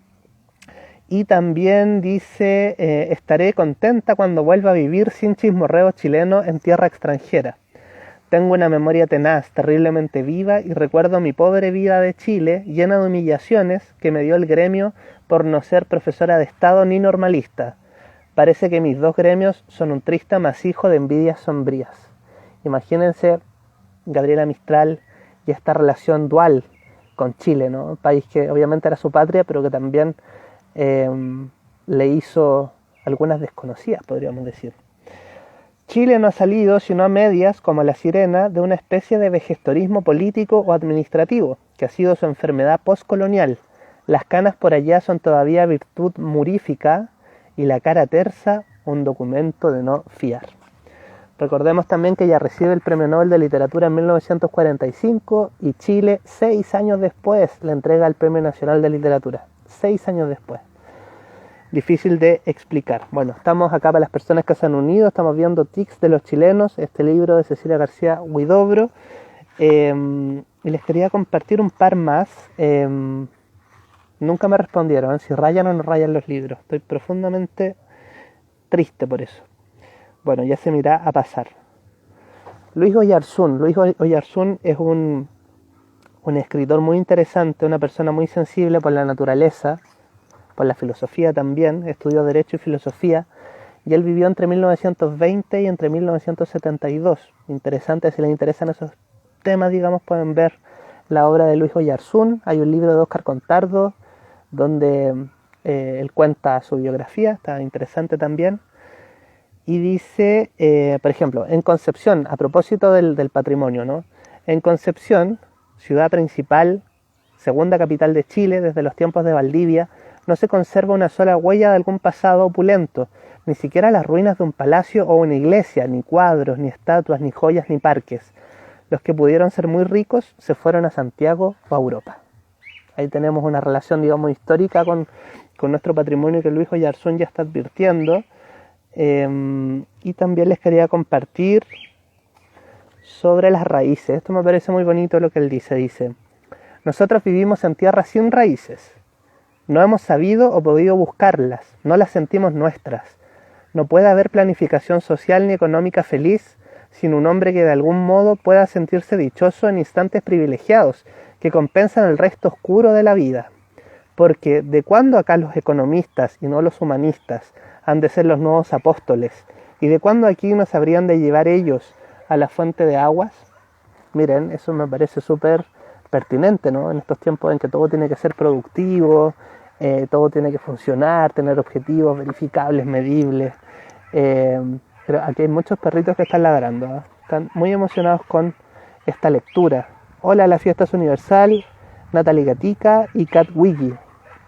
Y también dice: estaré contenta cuando vuelva a vivir sin chismorreo chileno en tierra extranjera. Tengo una memoria tenaz, terriblemente viva, y recuerdo mi pobre vida de Chile, llena de humillaciones que me dio el gremio por no ser profesora de Estado ni normalista. Parece que mis 2 gremios son un triste amasijo de envidias sombrías. Imagínense Gabriela Mistral y esta relación dual con Chile, ¿no? Un país que obviamente era su patria, pero que también le hizo algunas desconocidas, podríamos decir. Chile no ha salido, sino a medias, como la sirena, de una especie de vejestorismo político o administrativo, que ha sido su enfermedad postcolonial. Las canas por allá son todavía virtud murífica y la cara tersa un documento de no fiar. Recordemos también que ella recibe el Premio Nobel de Literatura en 1945 y Chile, 6 años después, le entrega el Premio Nacional de Literatura. 6 años después. Difícil de explicar. Bueno, estamos acá para las personas que se han unido, estamos viendo Tics de los chilenos, este libro de Cecilia García Huidobro, y les quería compartir un par más. Nunca me respondieron si rayan o no rayan los libros. Estoy profundamente triste por eso. Bueno, ya se me irá a pasar. Luis Oyarzún. Luis Oyarzún es un escritor muy interesante, una persona muy sensible por la naturaleza, por la filosofía también, estudió Derecho y Filosofía, y él vivió entre 1920 y entre 1972. Interesante, si les interesan esos temas, digamos, pueden ver la obra de Luis Oyarzún. Hay un libro de Óscar Contardo, donde él cuenta su biografía, está interesante también. Y dice, por ejemplo, en Concepción, a propósito del patrimonio, ¿no? En Concepción, ciudad principal, segunda capital de Chile desde los tiempos de Valdivia, no se conserva una sola huella de algún pasado opulento, ni siquiera las ruinas de un palacio o una iglesia, ni cuadros, ni estatuas, ni joyas, ni parques. Los que pudieron ser muy ricos se fueron a Santiago o a Europa. Ahí tenemos una relación, digamos, histórica con nuestro patrimonio que Luis Oyarzún ya está advirtiendo. Y también les quería compartir sobre las raíces. Esto me parece muy bonito lo que él dice. Dice, nosotros vivimos en tierras sin raíces. No hemos sabido o podido buscarlas. No las sentimos nuestras. No puede haber planificación social ni económica feliz sin un hombre que de algún modo pueda sentirse dichoso en instantes privilegiados que compensan el resto oscuro de la vida. Porque ¿de cuándo acá los economistas y no los humanistas han de ser los nuevos apóstoles? ¿Y de cuándo aquí nos habrían de llevar ellos a la fuente de aguas? Miren, eso me parece súper pertinente, ¿no? En estos tiempos en que todo tiene que ser productivo, todo tiene que funcionar, tener objetivos verificables, medibles. Pero aquí hay muchos perritos que están ladrando, ¿eh? Están muy emocionados con esta lectura. Hola a la Fiestas Universal, Natalie Gatica y Cat Wiggy.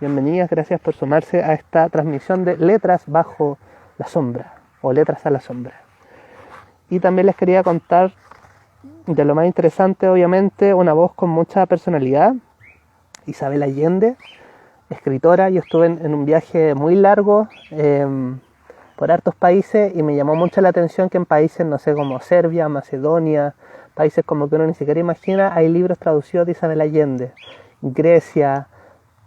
Bienvenidas, gracias por sumarse a esta transmisión de Letras bajo la sombra, o Letras a la sombra. Y también les quería contar de lo más interesante, obviamente, una voz con mucha personalidad, Isabel Allende, escritora. Yo estuve en un viaje muy largo por hartos países y me llamó mucho la atención que en países, no sé, como Serbia, Macedonia, países como que uno ni siquiera imagina, hay libros traducidos de Isabel Allende. Grecia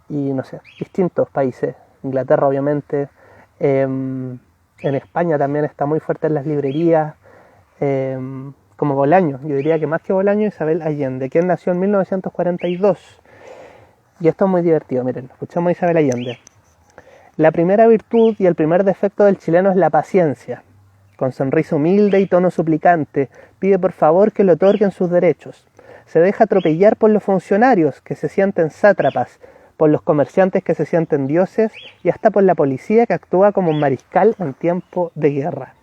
y no sé, distintos países, Inglaterra obviamente, en España también está muy fuerte en las librerías, como Bolaño, yo diría que más que Bolaño, Isabel Allende, quien nació en 1942. Y esto es muy divertido, miren, escuchamos a Isabel Allende. La primera virtud y el primer defecto del chileno es la paciencia. Con sonrisa humilde y tono suplicante, pide por favor que le otorguen sus derechos. Se deja atropellar por los funcionarios que se sienten sátrapas, por los comerciantes que se sienten dioses y hasta por la policía que actúa como un mariscal en tiempo de guerra.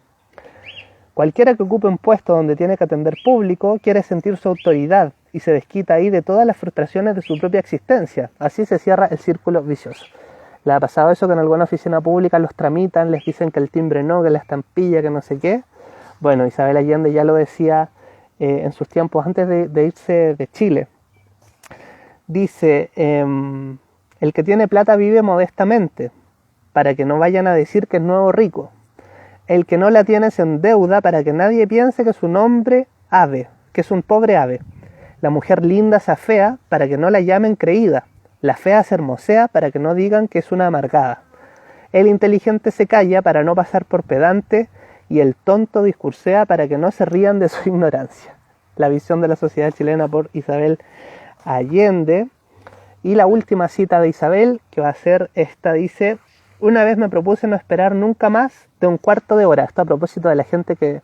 Cualquiera que ocupe un puesto donde tiene que atender público quiere sentir su autoridad y se desquita ahí de todas las frustraciones de su propia existencia. Así se cierra el círculo vicioso. ¿Le ha pasado eso que en alguna oficina pública los tramitan, les dicen que el timbre no, que la estampilla, que no sé qué? Bueno, Isabel Allende ya lo decía en sus tiempos antes de irse de Chile. Dice, el que tiene plata vive modestamente, para que no vayan a decir que es nuevo rico. El que no la tiene se endeuda para que nadie piense que es un hombre ave, que es un pobre ave. La mujer linda se afea para que no la llamen creída. La fea se hermosea para que no digan que es una amargada. El inteligente se calla para no pasar por pedante y el tonto discursea para que no se rían de su ignorancia. La visión de la sociedad chilena por Isabel Allende. Y la última cita de Isabel, que va a ser esta, dice: una vez me propuse no esperar nunca más de un cuarto de hora. Esto a propósito de la gente que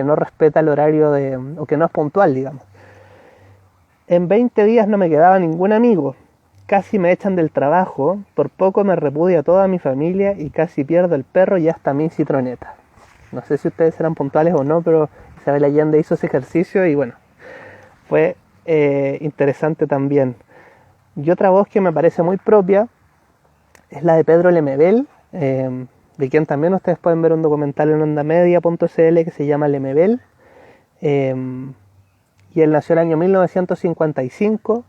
no respeta el horario o que no es puntual, digamos. En 20 días no me quedaba ningún amigo. Casi me echan del trabajo, por poco me repudia toda mi familia y casi pierdo el perro y hasta mi citroneta. No sé si ustedes eran puntuales o no, pero Isabel Allende hizo ese ejercicio y bueno, fue interesante también. Y otra voz que me parece muy propia es la de Pedro Lemebel, de quien también ustedes pueden ver un documental en ondamedia.cl que se llama Lemebel. Y él nació en el año 1955.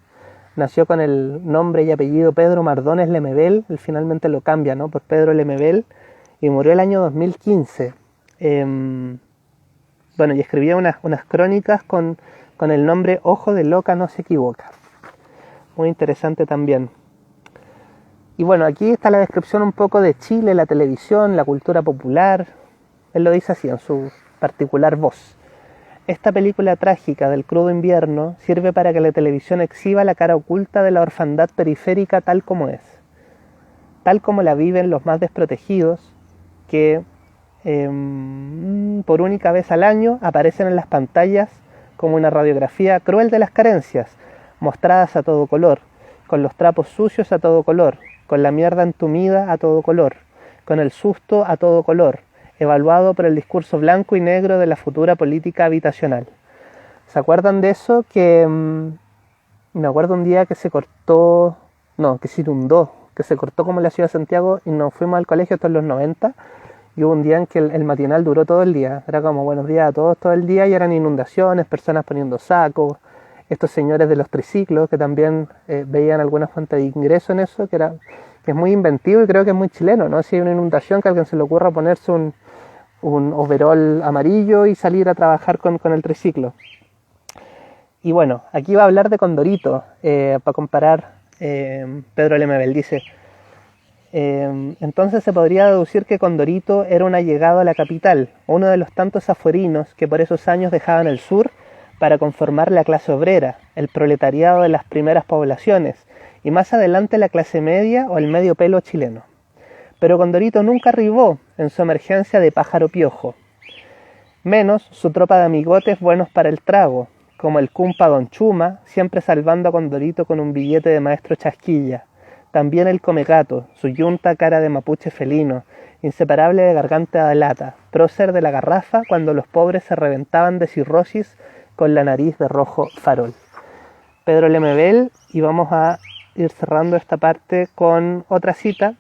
Nació con el nombre y apellido Pedro Mardones Lemebel, él finalmente lo cambia, ¿no?, por Pedro Lemebel, y murió el año 2015. Bueno, y escribía unas crónicas con el nombre Ojo de Loca no se equivoca. Muy interesante también. Y bueno, aquí está la descripción un poco de Chile, la televisión, la cultura popular. Él lo dice así en su particular voz. Esta película trágica del crudo invierno sirve para que la televisión exhiba la cara oculta de la orfandad periférica tal como es tal como la viven los más desprotegidos, que por única vez al año aparecen en las pantallas como una radiografía cruel de las carencias, mostradas a todo color, con los trapos sucios a todo color, con la mierda entumida a todo color, con el susto a todo color, evaluado por el discurso blanco y negro de la futura política habitacional. ¿Se acuerdan de eso? Que me acuerdo un día que se inundó, que se cortó como la ciudad de Santiago y nos fuimos al colegio hasta los 90 y hubo un día en que el matinal duró todo el día. Era como buenos días a todos todo el día y eran inundaciones, personas poniendo sacos, estos señores de los triciclos que también veían alguna fuente de ingreso en eso, que es muy inventivo y creo que es muy chileno, ¿no? Si hay una inundación, que a alguien se le ocurra ponerse un overol amarillo y salir a trabajar con el triciclo. Y bueno, aquí va a hablar de Condorito, para comparar. Pedro Lemebel dice, entonces se podría deducir que Condorito era un allegado a la capital, uno de los tantos afuerinos que por esos años dejaban el sur para conformar la clase obrera, el proletariado de las primeras poblaciones, y más adelante la clase media o el medio pelo chileno. Pero Condorito nunca arribó en su emergencia de pájaro piojo, menos su tropa de amigotes buenos para el trago, como el cumpa Don Chuma, siempre salvando a Condorito con un billete de maestro chasquilla. También el Comegato, su yunta cara de mapuche felino, inseparable de garganta de lata, prócer de la garrafa cuando los pobres se reventaban de cirrosis con la nariz de rojo farol. Pedro Lemebel, y vamos a ir cerrando esta parte con otra cita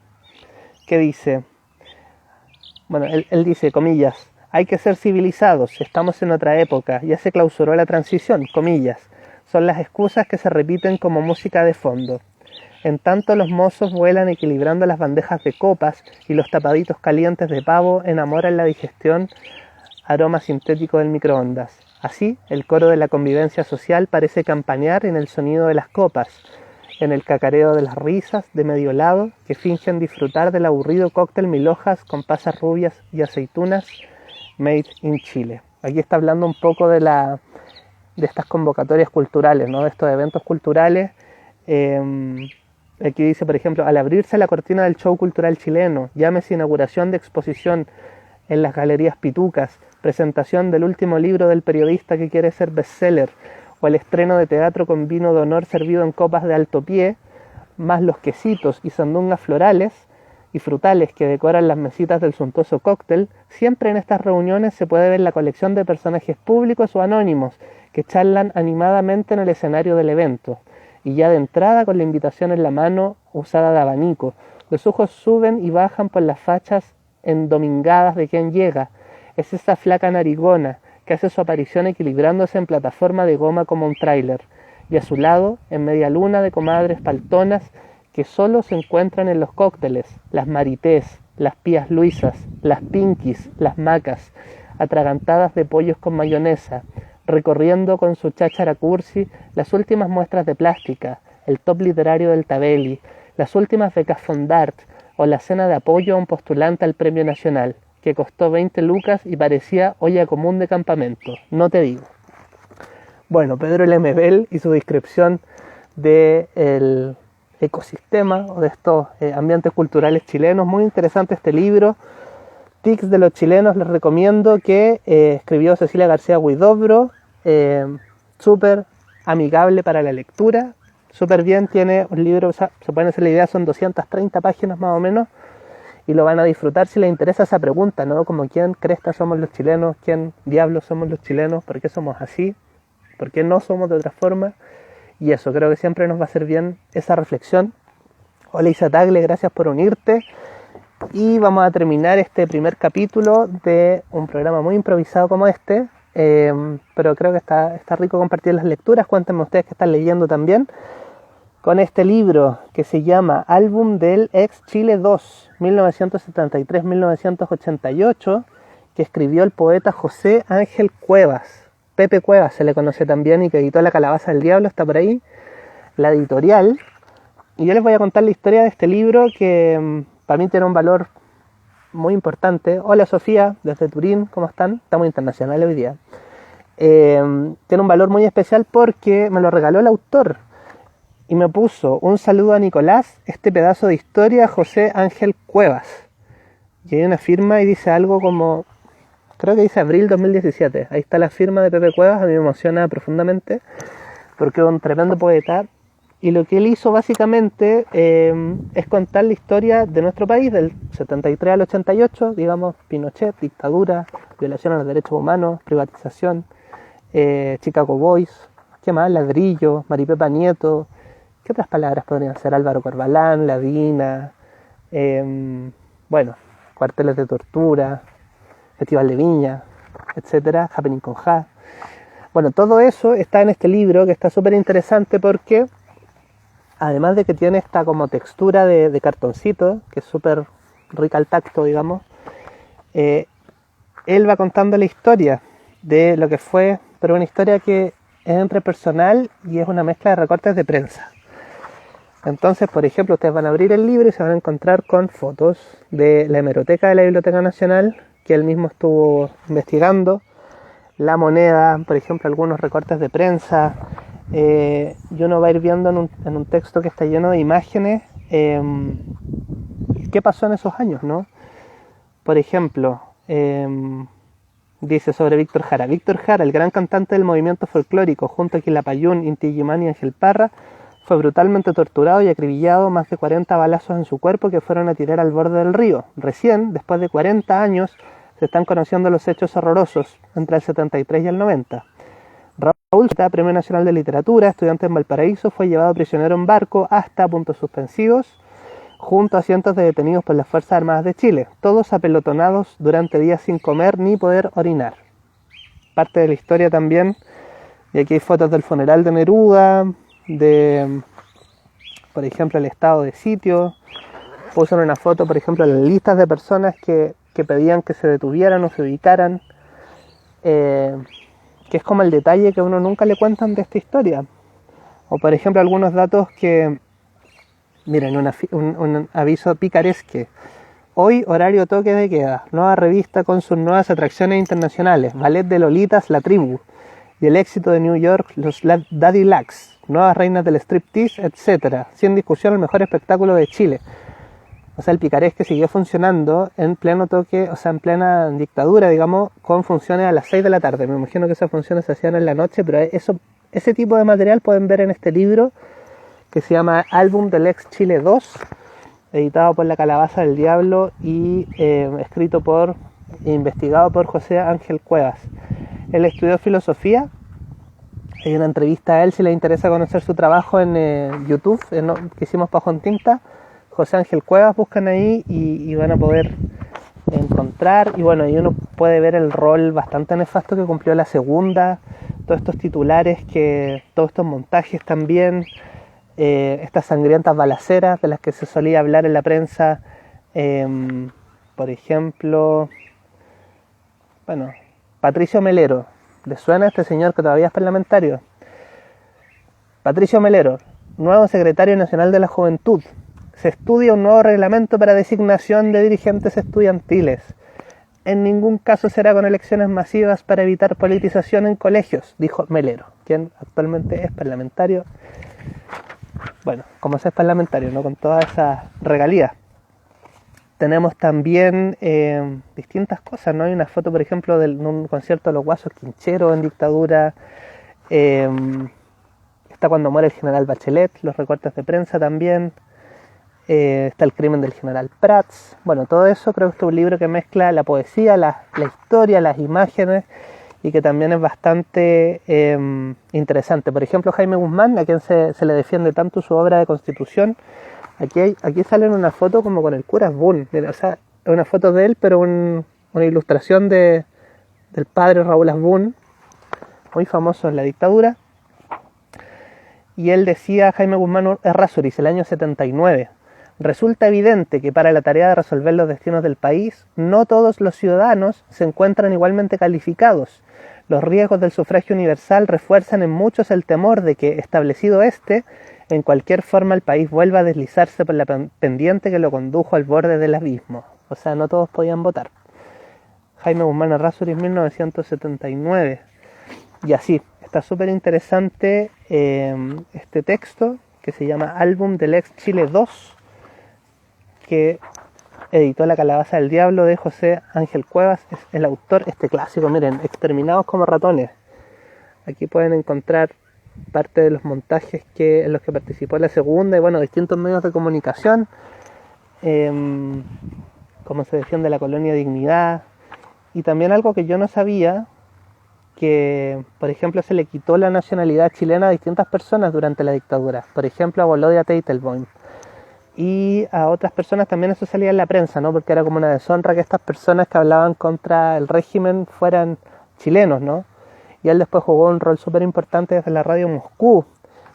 que dice, bueno, él dice, comillas, hay que ser civilizados, estamos en otra época, ya se clausuró la transición, comillas, son las excusas que se repiten como música de fondo. En tanto los mozos vuelan equilibrando las bandejas de copas y los tapaditos calientes de pavo enamoran la digestión aroma sintético del microondas. Así, el coro de la convivencia social parece campanear en el sonido de las copas, en el cacareo de las risas de medio lado que fingen disfrutar del aburrido cóctel mil hojas con pasas rubias y aceitunas made in Chile. Aquí está hablando un poco de estas convocatorias culturales, ¿no? De estos eventos culturales. Aquí dice, por ejemplo, al abrirse la cortina del show cultural chileno, llámese inauguración de exposición en las galerías Pitucas, presentación del último libro del periodista que quiere ser bestseller, o el estreno de teatro con vino de honor servido en copas de alto pie, más los quesitos y sandungas florales y frutales que decoran las mesitas del suntuoso cóctel, siempre en estas reuniones se puede ver la colección de personajes públicos o anónimos que charlan animadamente en el escenario del evento, y ya de entrada con la invitación en la mano usada de abanico, los ojos suben y bajan por las fachas endomingadas de quien llega. Es esa flaca narigona que hace su aparición equilibrándose en plataforma de goma como un tráiler, y a su lado, en media luna de comadres paltonas que solo se encuentran en los cócteles, las marités, las pías luisas, las pinkies, las macas, atragantadas de pollos con mayonesa, recorriendo con su cháchara cursi las últimas muestras de plástica, el top literario del Tabelli, las últimas becas Fondart o la cena de apoyo a un postulante al premio nacional, que costó 20 lucas y parecía olla común de campamento, no te digo. Bueno, Pedro Lemebel y su descripción del ecosistema o de estos ambientes culturales chilenos, muy interesante este libro. Tics de los chilenos, les recomiendo, que escribió Cecilia García Huidobro, súper amigable para la lectura, súper bien, tiene un libro, o sea, se pueden hacer la idea, son 230 páginas más o menos, y lo van a disfrutar si les interesa esa pregunta, ¿no? Como quién cresta somos los chilenos, quién diablos somos los chilenos, por qué somos así, por qué no somos de otra forma, y eso, creo que siempre nos va a hacer bien esa reflexión. Hola Isa Tagle, gracias por unirte. Y vamos a terminar este primer capítulo de un programa muy improvisado como este, pero creo que está rico compartir las lecturas. Cuéntenme ustedes que están leyendo también, con este libro que se llama Álbum del Ex Chile 2, 1973-1988, que escribió el poeta José Ángel Cuevas. Pepe Cuevas se le conoce también, y que editó La Calabaza del Diablo, está por ahí, la editorial. Y yo les voy a contar la historia de este libro que para mí tiene un valor muy importante. Hola Sofía, desde Turín, ¿cómo están? Estamos internacionales hoy día. Tiene un valor muy especial porque me lo regaló el autor. y me puso un saludo a Nicolás, este pedazo de historia, José Ángel Cuevas. Y hay una firma y dice algo como, creo que dice abril 2017. Ahí está la firma de Pepe Cuevas, a mí me emociona profundamente, porque es un tremendo poeta. Y lo que él hizo básicamente es contar la historia de nuestro país, del 73 al 88, digamos, Pinochet, dictadura, violación a los derechos humanos, privatización, Chicago Boys, ¿qué más? Ladrillo, Maripepa Nieto, ¿qué otras palabras podrían ser? Álvaro Corbalán, La Dina, bueno, cuarteles de tortura, Festival de Viña, etcétera, Happening con Ja. Bueno, todo eso está en este libro que está súper interesante porque además de que tiene esta como textura de cartoncito, que es súper rica al tacto, digamos, él va contando la historia de lo que fue, pero una historia que es entre personal y es una mezcla de recortes de prensa. Entonces, por ejemplo, ustedes van a abrir el libro y se van a encontrar con fotos de la hemeroteca de la Biblioteca Nacional, que él mismo estuvo investigando, La Moneda, por ejemplo, algunos recortes de prensa, y uno va a ir viendo en un texto que está lleno de imágenes qué pasó en esos años, ¿no? Por ejemplo, dice sobre Víctor Jara. Víctor Jara, el gran cantante del movimiento folclórico, junto a Quilapayún, Inti Illimani y Ángel Parra, fue brutalmente torturado y acribillado, más de 40 balazos en su cuerpo que fueron a tirar al borde del río. Recién, después de 40 años, se están conociendo los hechos horrorosos entre el 73 y el 90. Raúl, Premio Nacional de Literatura, estudiante en Valparaíso, fue llevado prisionero en barco hasta puntos suspensivos, junto a cientos de detenidos por las Fuerzas Armadas de Chile, todos apelotonados durante días sin comer ni poder orinar. Parte de la historia también, y aquí hay fotos del funeral de Neruda, de, por ejemplo, el estado de sitio. Puso una foto, por ejemplo, de las listas de personas que pedían que se detuvieran o se ubicaran, que es como el detalle que a uno nunca le cuentan de esta historia. O por ejemplo algunos datos que, miren, un aviso picaresque. Hoy horario toque de queda, nueva revista con sus nuevas atracciones internacionales, ballet de Lolitas, La Tribu, y el éxito de New York, los Daddy Lux, nuevas reinas del striptease, etc. Sin discusión el mejor espectáculo de Chile. O sea, el picaresque siguió funcionando en pleno toque, o sea, en plena dictadura, digamos, con funciones a las 6 de la tarde. Me imagino que esas funciones se hacían en la noche, pero ese tipo de material pueden ver en este libro que se llama Álbum del Ex Chile 2, editado por La Calabaza del Diablo y escrito e investigado por José Ángel Cuevas. Él estudió filosofía. Hay una entrevista a él, si les interesa conocer su trabajo en YouTube, que hicimos Pajo en Tinta. José Ángel Cuevas, buscan ahí y van a poder encontrar. Y bueno, ahí uno puede ver el rol bastante nefasto que cumplió la segunda, todos estos titulares, todos estos montajes también, estas sangrientas balaceras de las que se solía hablar en la prensa. Por ejemplo, bueno, Patricio Melero. ¿Les suena a este señor que todavía es parlamentario? Patricio Melero, nuevo secretario nacional de la Juventud. Se estudia un nuevo reglamento para designación de dirigentes estudiantiles. En ningún caso será con elecciones masivas para evitar politización en colegios, dijo Melero, quien actualmente es parlamentario. Bueno, como se es parlamentario, ¿no? Con todas esas regalías. Tenemos también distintas cosas, ¿no? Hay una foto, por ejemplo, de un concierto de los Guasos Quincheros en dictadura. Está cuando muere el general Bachelet, los recortes de prensa también. Está el crimen del general Prats. Bueno, todo eso creo que es un libro que mezcla la poesía, la historia, las imágenes, y que también es bastante interesante. Por ejemplo, Jaime Guzmán, a quien se le defiende tanto su obra de Constitución, aquí sale en una foto como con el cura Asbun, o sea, una foto de él, pero una ilustración del padre Raúl Asbun, muy famoso en la dictadura. Y él decía, Jaime Guzmán Errázuriz, el año 79, resulta evidente que para la tarea de resolver los destinos del país, no todos los ciudadanos se encuentran igualmente calificados. Los riesgos del sufragio universal refuerzan en muchos el temor de que, establecido en cualquier forma el país vuelva a deslizarse por la pendiente que lo condujo al borde del abismo. O sea, no todos podían votar. Jaime Guzmán Errázuriz, 1979. Y así, está súper interesante este texto, que se llama Álbum del Ex Chile 2, que editó La Calabaza del Diablo de José Ángel Cuevas, es el autor, este clásico, miren, Exterminados como ratones. Aquí pueden encontrar parte de los montajes en los que participó en la segunda y bueno, distintos medios de comunicación, cómo se defiende la colonia Dignidad, y también algo que yo no sabía, que por ejemplo se le quitó la nacionalidad chilena a distintas personas durante la dictadura, por ejemplo a Volodya Teitelbaum, y a otras personas también eso salía en la prensa, ¿no? Porque era como una deshonra que estas personas que hablaban contra el régimen fueran chilenos, ¿no? Y él después jugó un rol súper importante desde la radio Moscú.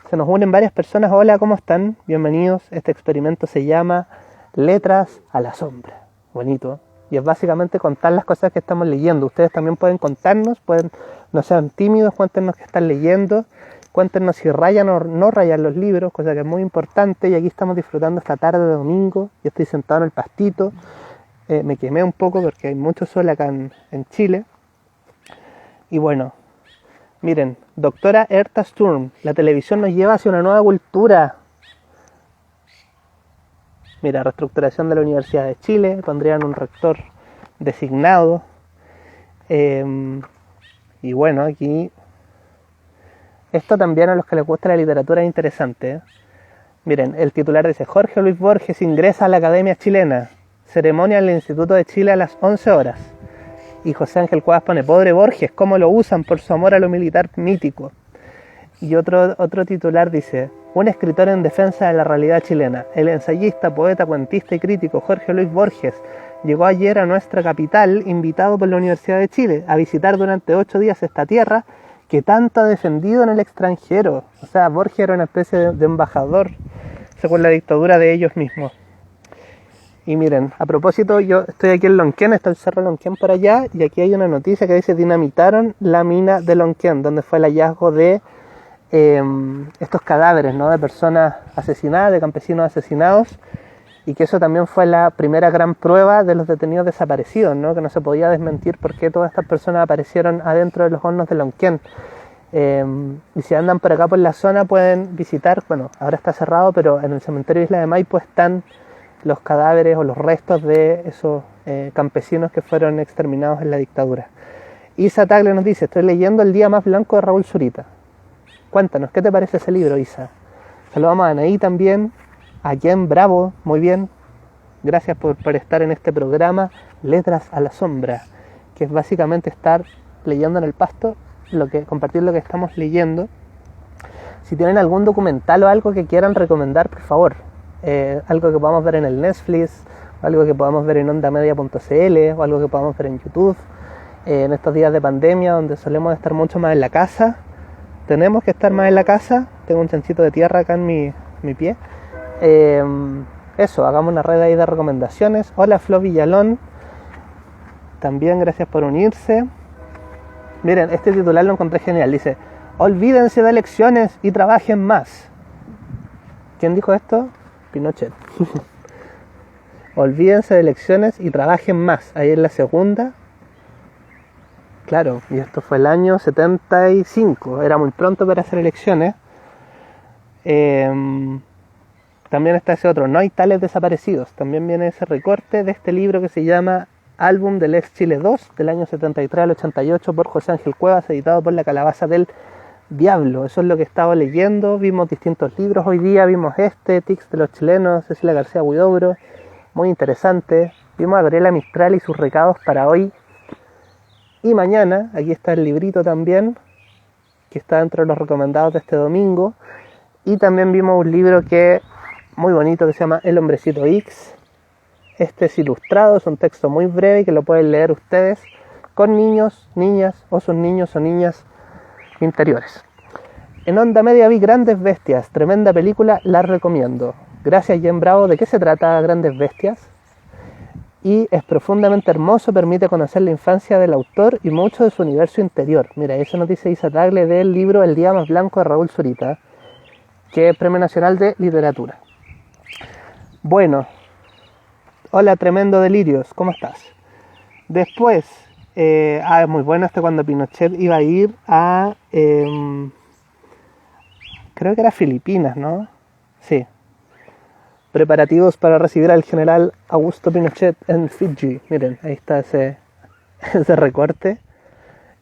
Se nos unen varias personas. Hola, ¿cómo están? Bienvenidos. Este experimento se llama Letras a la Sombra. Bonito. Y es básicamente contar las cosas que estamos leyendo. Ustedes también pueden contarnos, no sean tímidos, cuéntenos qué están leyendo. Cuéntenos si rayan o no rayan los libros, cosa que es muy importante. Y aquí estamos disfrutando esta tarde de domingo. Yo estoy sentado en el pastito. Me quemé un poco porque hay mucho sol acá en Chile. Y bueno, miren, doctora Erta Sturm, la televisión nos lleva hacia una nueva cultura. Mira, reestructuración de la Universidad de Chile, pondrían un rector designado. Y bueno, aquí... Esto también a los que les gusta la literatura es interesante, ¿eh? Miren, el titular dice: Jorge Luis Borges ingresa a la Academia Chilena. Ceremonia en el Instituto de Chile a las 11 horas. Y José Ángel Cuevas pone: pobre Borges, cómo lo usan por su amor a lo militar mítico. Y otro titular dice: un escritor en defensa de la realidad chilena. El ensayista, poeta, cuentista y crítico Jorge Luis Borges llegó ayer a nuestra capital, invitado por la Universidad de Chile, a visitar durante 8 días esta tierra que tanto ha defendido en el extranjero. O sea, Borges era una especie de embajador, según la dictadura de ellos mismos. Y miren, a propósito, yo estoy aquí en Lonquén, está el cerro Lonquén por allá, y aquí hay una noticia que dice: dinamitaron la mina de Lonquén, donde fue el hallazgo de estos cadáveres, ¿no? De personas asesinadas, de campesinos asesinados, y que eso también fue la primera gran prueba de los detenidos desaparecidos, ¿no? Que no se podía desmentir por qué todas estas personas aparecieron adentro de los hornos de Lonquén. Y si andan por acá por la zona pueden visitar, bueno, ahora está cerrado, pero en el cementerio Isla de Maipo están los cadáveres o los restos de esos campesinos que fueron exterminados en la dictadura. Isa Tagle nos dice: estoy leyendo El día más blanco de Raúl Zurita. Cuéntanos, ¿qué te parece ese libro, Isa? Saludamos a Anaí también, a Jen Bravo, muy bien. Gracias por estar en este programa Letras a la Sombra, que es básicamente estar leyendo en el pasto, compartir lo que estamos leyendo. Si tienen algún documental o algo que quieran recomendar, por favor, algo que podamos ver en el Netflix, algo que podamos ver en ondamedia.cl, o algo que podamos ver en YouTube. En estos días de pandemia, donde solemos estar mucho más en la casa, tenemos que estar más en la casa. Tengo un chanchito de tierra acá en mi pie. Eso, hagamos una red ahí de recomendaciones. Hola Flo Villalón, también gracias por unirse. Miren, este titular lo encontré genial, dice: olvídense de elecciones y trabajen más. ¿Quién dijo esto? Pinochet. Olvídense de elecciones y trabajen más. Ahí en la segunda. Claro, y esto fue el año 75, era muy pronto para hacer elecciones. También está ese otro: no hay tales desaparecidos. También viene ese recorte de este libro que se llama Álbum del Ex Chile 2, del año 73 al 88, por José Ángel Cuevas, editado por La Calabaza del Diablo. Eso es lo que he estado leyendo. Vimos distintos libros hoy día, vimos Tics de los chilenos, Cecilia García Huidobro, muy interesante. Vimos a Gabriela Mistral y sus recados para hoy y mañana. Aquí está el librito también, que está dentro de los recomendados de este domingo. Y también vimos un libro muy bonito que se llama El Hombrecito X. Este es ilustrado, es un texto muy breve que lo pueden leer ustedes con niños, niñas o sus niños o niñas interiores. En Onda Media vi Grandes Bestias, tremenda película, la recomiendo. Gracias, Jen Bravo. ¿De qué se trata Grandes Bestias? Y es profundamente hermoso, permite conocer la infancia del autor y mucho de su universo interior. Mira, eso nos dice Isa Tagle del libro El día más blanco de Raúl Zurita, que es Premio Nacional de Literatura. Bueno, hola Tremendo Delirios, ¿cómo estás? Después, es muy bueno cuando Pinochet iba a ir a, creo que era Filipinas, ¿no? Sí. Preparativos para recibir al general Augusto Pinochet en Fiji. Miren, ahí está ese recorte.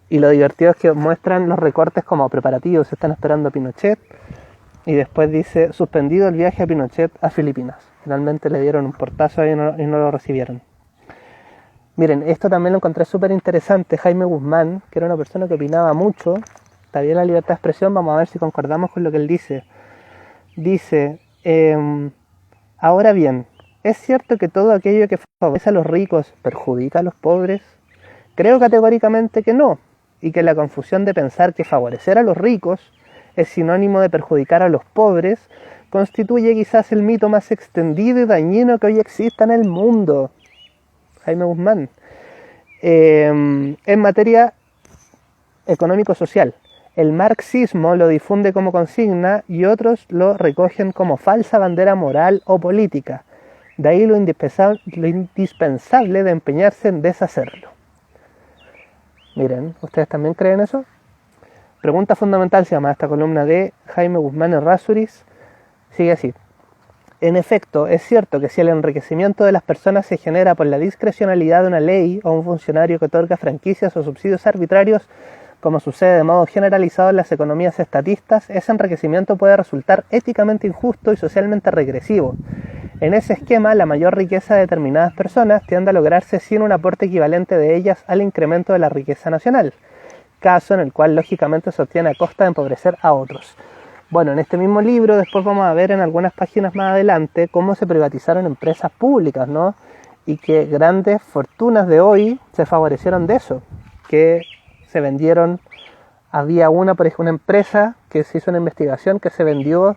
Y lo divertido es que muestran los recortes como preparativos. Se están esperando a Pinochet. Y después dice, suspendido el viaje a Pinochet a Filipinas. Finalmente le dieron un portazo y no lo recibieron. Miren, esto también lo encontré súper interesante. Jaime Guzmán, que era una persona que opinaba mucho, está bien la libertad de expresión, vamos a ver si concordamos con lo que él dice. Dice, ahora bien, ¿es cierto que todo aquello que favorece a los ricos perjudica a los pobres? Creo categóricamente que no, y que la confusión de pensar que favorecer a los ricos es sinónimo de perjudicar a los pobres constituye quizás el mito más extendido y dañino que hoy exista en el mundo. Jaime Guzmán. En materia económico-social, el marxismo lo difunde como consigna y otros lo recogen como falsa bandera moral o política. De ahí lo indispensable de empeñarse en deshacerlo. Miren, ¿ustedes también creen eso? Pregunta fundamental se llama esta columna de Jaime Guzmán Errázuriz. Sigue así. En efecto, es cierto que si el enriquecimiento de las personas se genera por la discrecionalidad de una ley o un funcionario que otorga franquicias o subsidios arbitrarios, como sucede de modo generalizado en las economías estatistas, ese enriquecimiento puede resultar éticamente injusto y socialmente regresivo. En ese esquema, la mayor riqueza de determinadas personas tiende a lograrse sin un aporte equivalente de ellas al incremento de la riqueza nacional, caso en el cual lógicamente se obtiene a costa de empobrecer a otros. Bueno, en este mismo libro después vamos a ver en algunas páginas más adelante cómo se privatizaron empresas públicas, ¿no? Y que grandes fortunas de hoy se favorecieron de eso, que se vendieron. Había por ejemplo, una empresa que se hizo una investigación que se vendió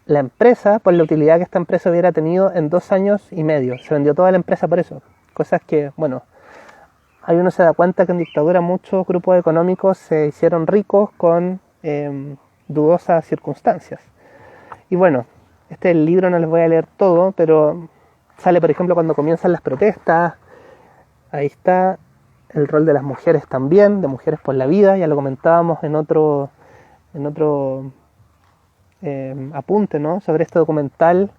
la empresa por la utilidad que esta empresa hubiera tenido en 2 años y medio. Se vendió toda la empresa por eso. Cosas que, bueno, ahí uno se da cuenta que en dictadura muchos grupos económicos se hicieron ricos con dudosas circunstancias. Y bueno, este libro no les voy a leer todo, pero sale por ejemplo cuando comienzan las protestas. Ahí está el rol de las mujeres también, de Mujeres por la Vida, ya lo comentábamos en otro apunte, ¿no? Sobre este documental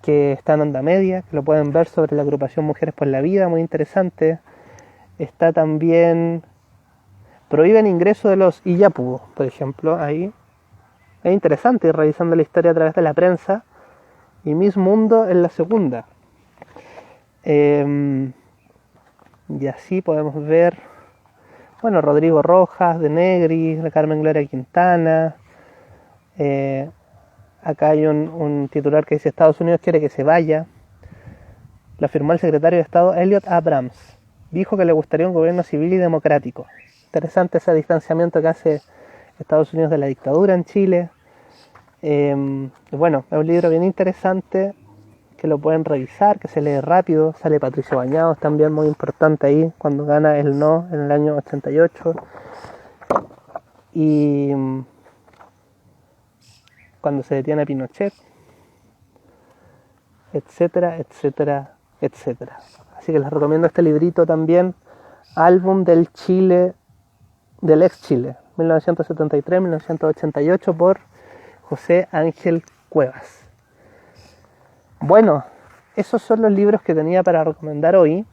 que está en Onda Media, que lo pueden ver sobre la agrupación Mujeres por la Vida, muy interesante. Está también prohíben ingreso de los Iyapu, por ejemplo, ahí. Es interesante ir revisando la historia a través de la prensa. Y Miss Mundo en la segunda. Y así podemos ver, bueno, Rodrigo Rojas, de Negri, la Carmen Gloria Quintana. Acá hay un titular que dice Estados Unidos quiere que se vaya. Lo afirmó el secretario de Estado Elliot Abrams. Dijo que le gustaría un gobierno civil y democrático. Interesante ese distanciamiento que hace Estados Unidos de la dictadura en Chile. Bueno, es un libro bien interesante que lo pueden revisar, que se lee rápido. Sale Patricio Bañados también, muy importante ahí, cuando gana el no en el año 88. Y cuando se detiene a Pinochet, etcétera, etcétera, etcétera. Así que les recomiendo este librito también, Álbum del Chile, del ex Chile, 1973-1988, por José Ángel Cuevas. Bueno, esos son los libros que tenía para recomendar hoy.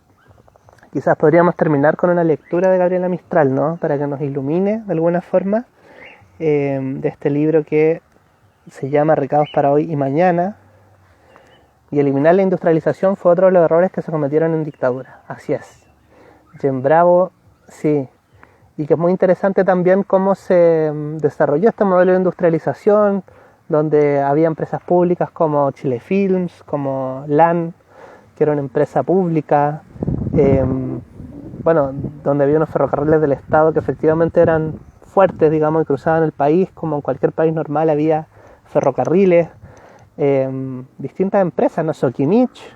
Quizás podríamos terminar con una lectura de Gabriela Mistral, ¿no? Para que nos ilumine de alguna forma de este libro que se llama Recados para hoy y mañana. Y eliminar la industrialización fue otro de los errores que se cometieron en dictadura. Así es. Jen Bravo, sí. Y que es muy interesante también cómo se desarrolló este modelo de industrialización, donde había empresas públicas como Chile Films, como LAN, que era una empresa pública, bueno, donde había unos ferrocarriles del Estado que efectivamente eran fuertes, digamos, y cruzaban el país, como en cualquier país normal había ferrocarriles, distintas empresas, ¿no? Sokimich,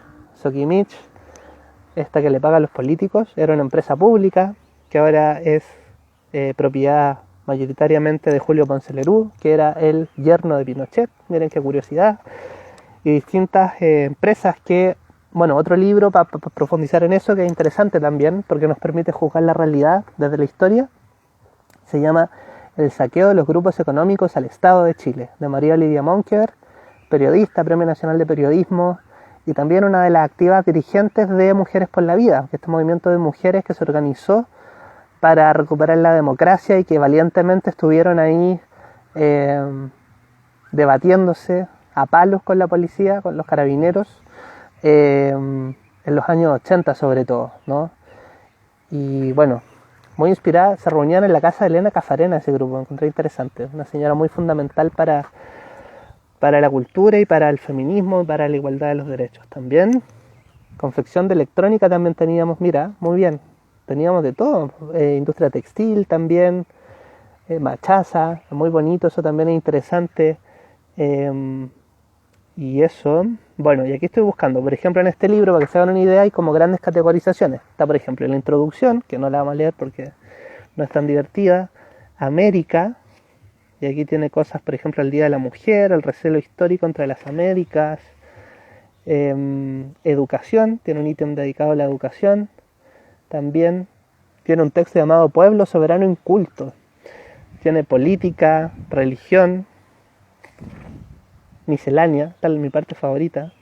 esta que le paga a los políticos, era una empresa pública que ahora es propiedad mayoritariamente de Julio Ponce Lerú, que era el yerno de Pinochet. Miren qué curiosidad. Y distintas empresas que, bueno, otro libro para profundizar en eso que es interesante también, porque nos permite juzgar la realidad desde la historia, se llama El saqueo de los grupos económicos al Estado de Chile, de María Lidia Monker periodista, Premio Nacional de Periodismo, y también una de las activas dirigentes de Mujeres por la Vida, este movimiento de mujeres que se organizó para recuperar la democracia y que valientemente estuvieron ahí debatiéndose a palos con la policía, con los carabineros, en los años 80 sobre todo, ¿no? Y bueno, muy inspirada, se reunían en la casa de Elena Cafarena ese grupo, me encontré interesante, una señora muy fundamental para la cultura y para el feminismo y para la igualdad de los derechos. También confección de electrónica también teníamos, mira, muy bien, teníamos de todo, industria textil también, machaza, muy bonito, eso también es interesante. Y eso, bueno, y aquí estoy buscando, por ejemplo, en este libro, para que se hagan una idea, hay como grandes categorizaciones. Está, por ejemplo, en la introducción, que no la vamos a leer porque no es tan divertida, América, y aquí tiene cosas, por ejemplo, el Día de la Mujer, el recelo histórico entre las Américas, educación, tiene un ítem dedicado a la educación, también tiene un texto llamado Pueblo Soberano Inculto, tiene política, religión, miscelánea, tal mi parte favorita.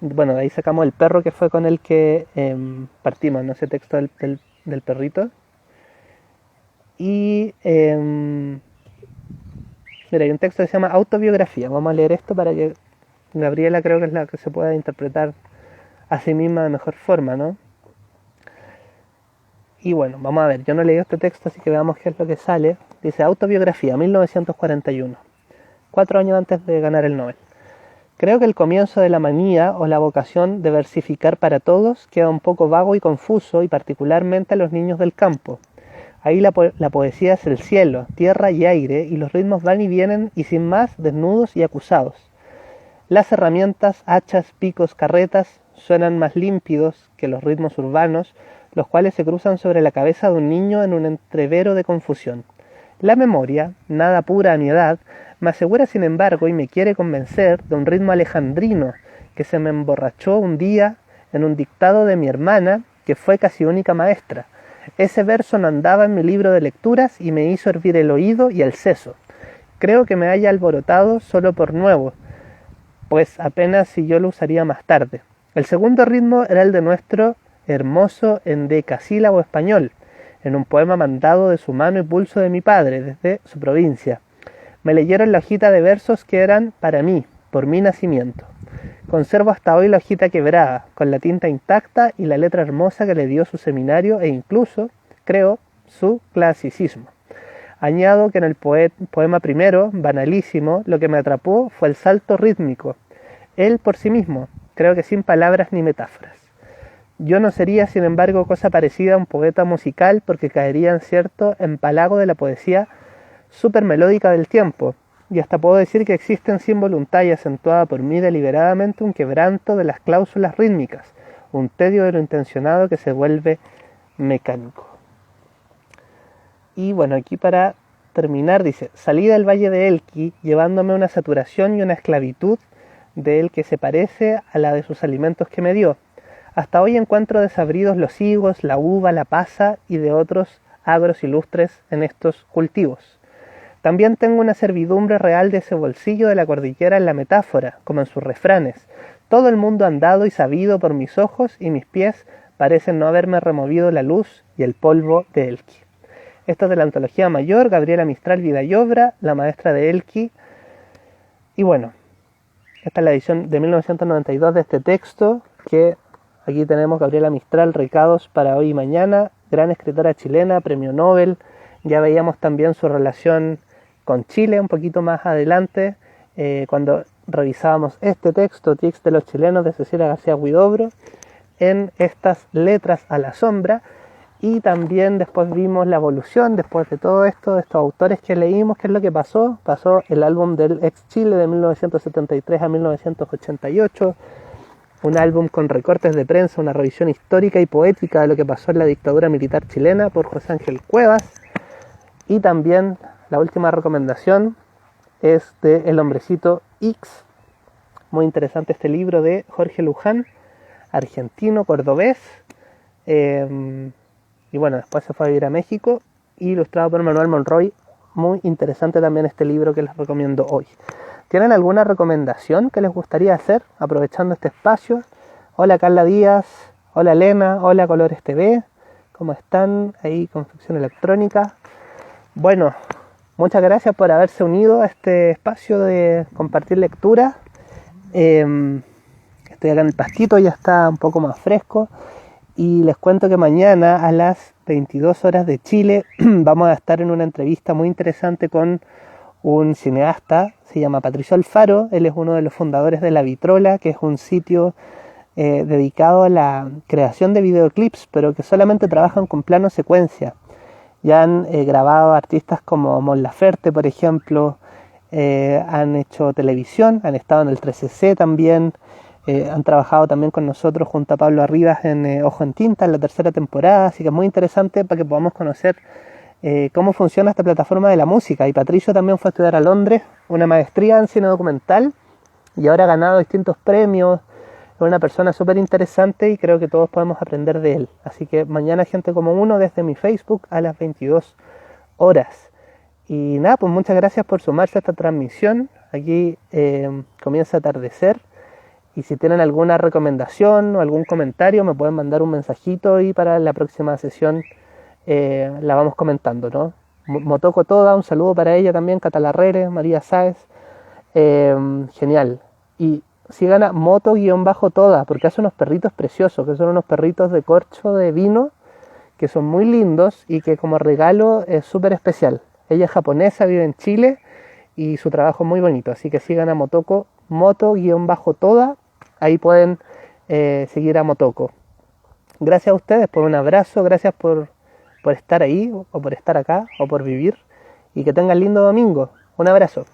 Bueno, de ahí sacamos el perro que fue con el que partimos, ¿no? Ese texto del perrito. Y mira, hay un texto que se llama Autobiografía. Vamos a leer esto para que Gabriela creo que es la que se pueda interpretar a sí misma de mejor forma, ¿no? Y bueno, vamos a ver, yo no he leído este texto, así que veamos qué es lo que sale. Dice Autobiografía, 1941. 4 años antes de ganar el Nobel. Creo que el comienzo de la manía o la vocación de versificar para todos queda un poco vago y confuso, y particularmente a los niños del campo. Ahí la poesía es el cielo, tierra y aire, y los ritmos van y vienen y sin más, desnudos y acusados. Las herramientas, hachas, picos, carretas, suenan más límpidos que los ritmos urbanos, los cuales se cruzan sobre la cabeza de un niño en un entrevero de confusión. La memoria, nada pura a mi edad, me asegura sin embargo y me quiere convencer de un ritmo alejandrino que se me emborrachó un día en un dictado de mi hermana, que fue casi única maestra. Ese verso no andaba en mi libro de lecturas y me hizo hervir el oído y el seso. Creo que me haya alborotado solo por nuevo, pues apenas si yo lo usaría más tarde. El segundo ritmo era el de nuestro hermoso endecasílabo español, en un poema mandado de su mano y pulso de mi padre, desde su provincia. Me leyeron la hojita de versos que eran para mí, por mi nacimiento. Conservo hasta hoy la hojita quebrada, con la tinta intacta y la letra hermosa que le dio su seminario e incluso, creo, su clasicismo. Añado que en el poema primero, banalísimo, lo que me atrapó fue el salto rítmico. Él por sí mismo, creo que sin palabras ni metáforas. Yo no sería, sin embargo, cosa parecida a un poeta musical, porque caería en cierto empalago de la poesía supermelódica del tiempo, y hasta puedo decir que existe sin voluntad y acentuada por mí deliberadamente un quebranto de las cláusulas rítmicas, un tedio de lo intencionado que se vuelve mecánico. Y bueno, aquí para terminar dice, salí del valle de Elqui llevándome una saturación y una esclavitud de él que se parece a la de sus alimentos que me dio. Hasta hoy encuentro desabridos los higos, la uva, la pasa y de otros agros ilustres en estos cultivos. También tengo una servidumbre real de ese bolsillo de la cordillera en la metáfora, como en sus refranes. Todo el mundo andado y sabido por mis ojos y mis pies parecen no haberme removido la luz y el polvo de Elqui. Esto es de la antología mayor, Gabriela Mistral Vida y Obra, la maestra de Elqui. Y bueno, esta es la edición de 1992 de este texto, que aquí tenemos Gabriela Mistral, Recados para hoy y mañana, gran escritora chilena, premio Nobel. Ya veíamos también su relación con Chile un poquito más adelante, cuando revisábamos este texto, Tics de los chilenos, de Cecilia García Huidobro, en estas letras a la sombra. Y también después vimos la evolución, después de todo esto, de estos autores que leímos, qué es lo que pasó. Pasó el álbum del ex Chile de 1973 a 1988, un álbum con recortes de prensa, una revisión histórica y poética de lo que pasó en la dictadura militar chilena por José Ángel Cuevas. Y también la última recomendación es de El Hombrecito X, muy interesante este libro de Jorge Luján, argentino, cordobés, y bueno, después se fue a vivir a México, ilustrado por Manuel Monroy. Muy interesante también este libro que les recomiendo hoy. ¿Tienen alguna recomendación que les gustaría hacer aprovechando este espacio? Hola Carla Díaz, hola Elena, hola Colores TV, ¿cómo están? Ahí Confección Electrónica. Bueno, muchas gracias por haberse unido a este espacio de compartir lectura. Estoy acá en el pastito, ya está un poco más fresco. Y les cuento que mañana a las 22 horas de Chile vamos a estar en una entrevista muy interesante con un cineasta, se llama Patricio Alfaro. Él es uno de los fundadores de La Vitrola, que es un sitio dedicado a la creación de videoclips, pero que solamente trabajan con plano secuencia. Ya han grabado artistas como Mon Laferte, por ejemplo, han hecho televisión, han estado en el 13C también, han trabajado también con nosotros junto a Pablo Arribas en Ojo en Tinta en la 3ª temporada, así que es muy interesante para que podamos conocer cómo funciona esta plataforma de la música. Y Patricio también fue a estudiar a Londres, una maestría en cine documental, y ahora ha ganado distintos premios. Es una persona súper interesante y creo que todos podemos aprender de él. Así que mañana Gente como Uno desde mi Facebook a las 22 horas. Y nada, pues muchas gracias por sumarse a esta transmisión. Aquí comienza a atardecer. Y si tienen alguna recomendación o algún comentario, me pueden mandar un mensajito y para la próxima sesión la vamos comentando, ¿no? Motoko Toda, un saludo para ella también, Catalarrere, María Sáez. Genial. Y sigan a Moto-Toda, porque hace unos perritos preciosos, que son unos perritos de corcho de vino, que son muy lindos y que como regalo es súper especial. Ella es japonesa, vive en Chile y su trabajo es muy bonito, así que sigan a Motoko, Moto-Toda, ahí pueden seguir a Motoko. Gracias a ustedes por un abrazo, gracias por estar ahí, o por estar acá, o por vivir, y que tengan lindo domingo. Un abrazo.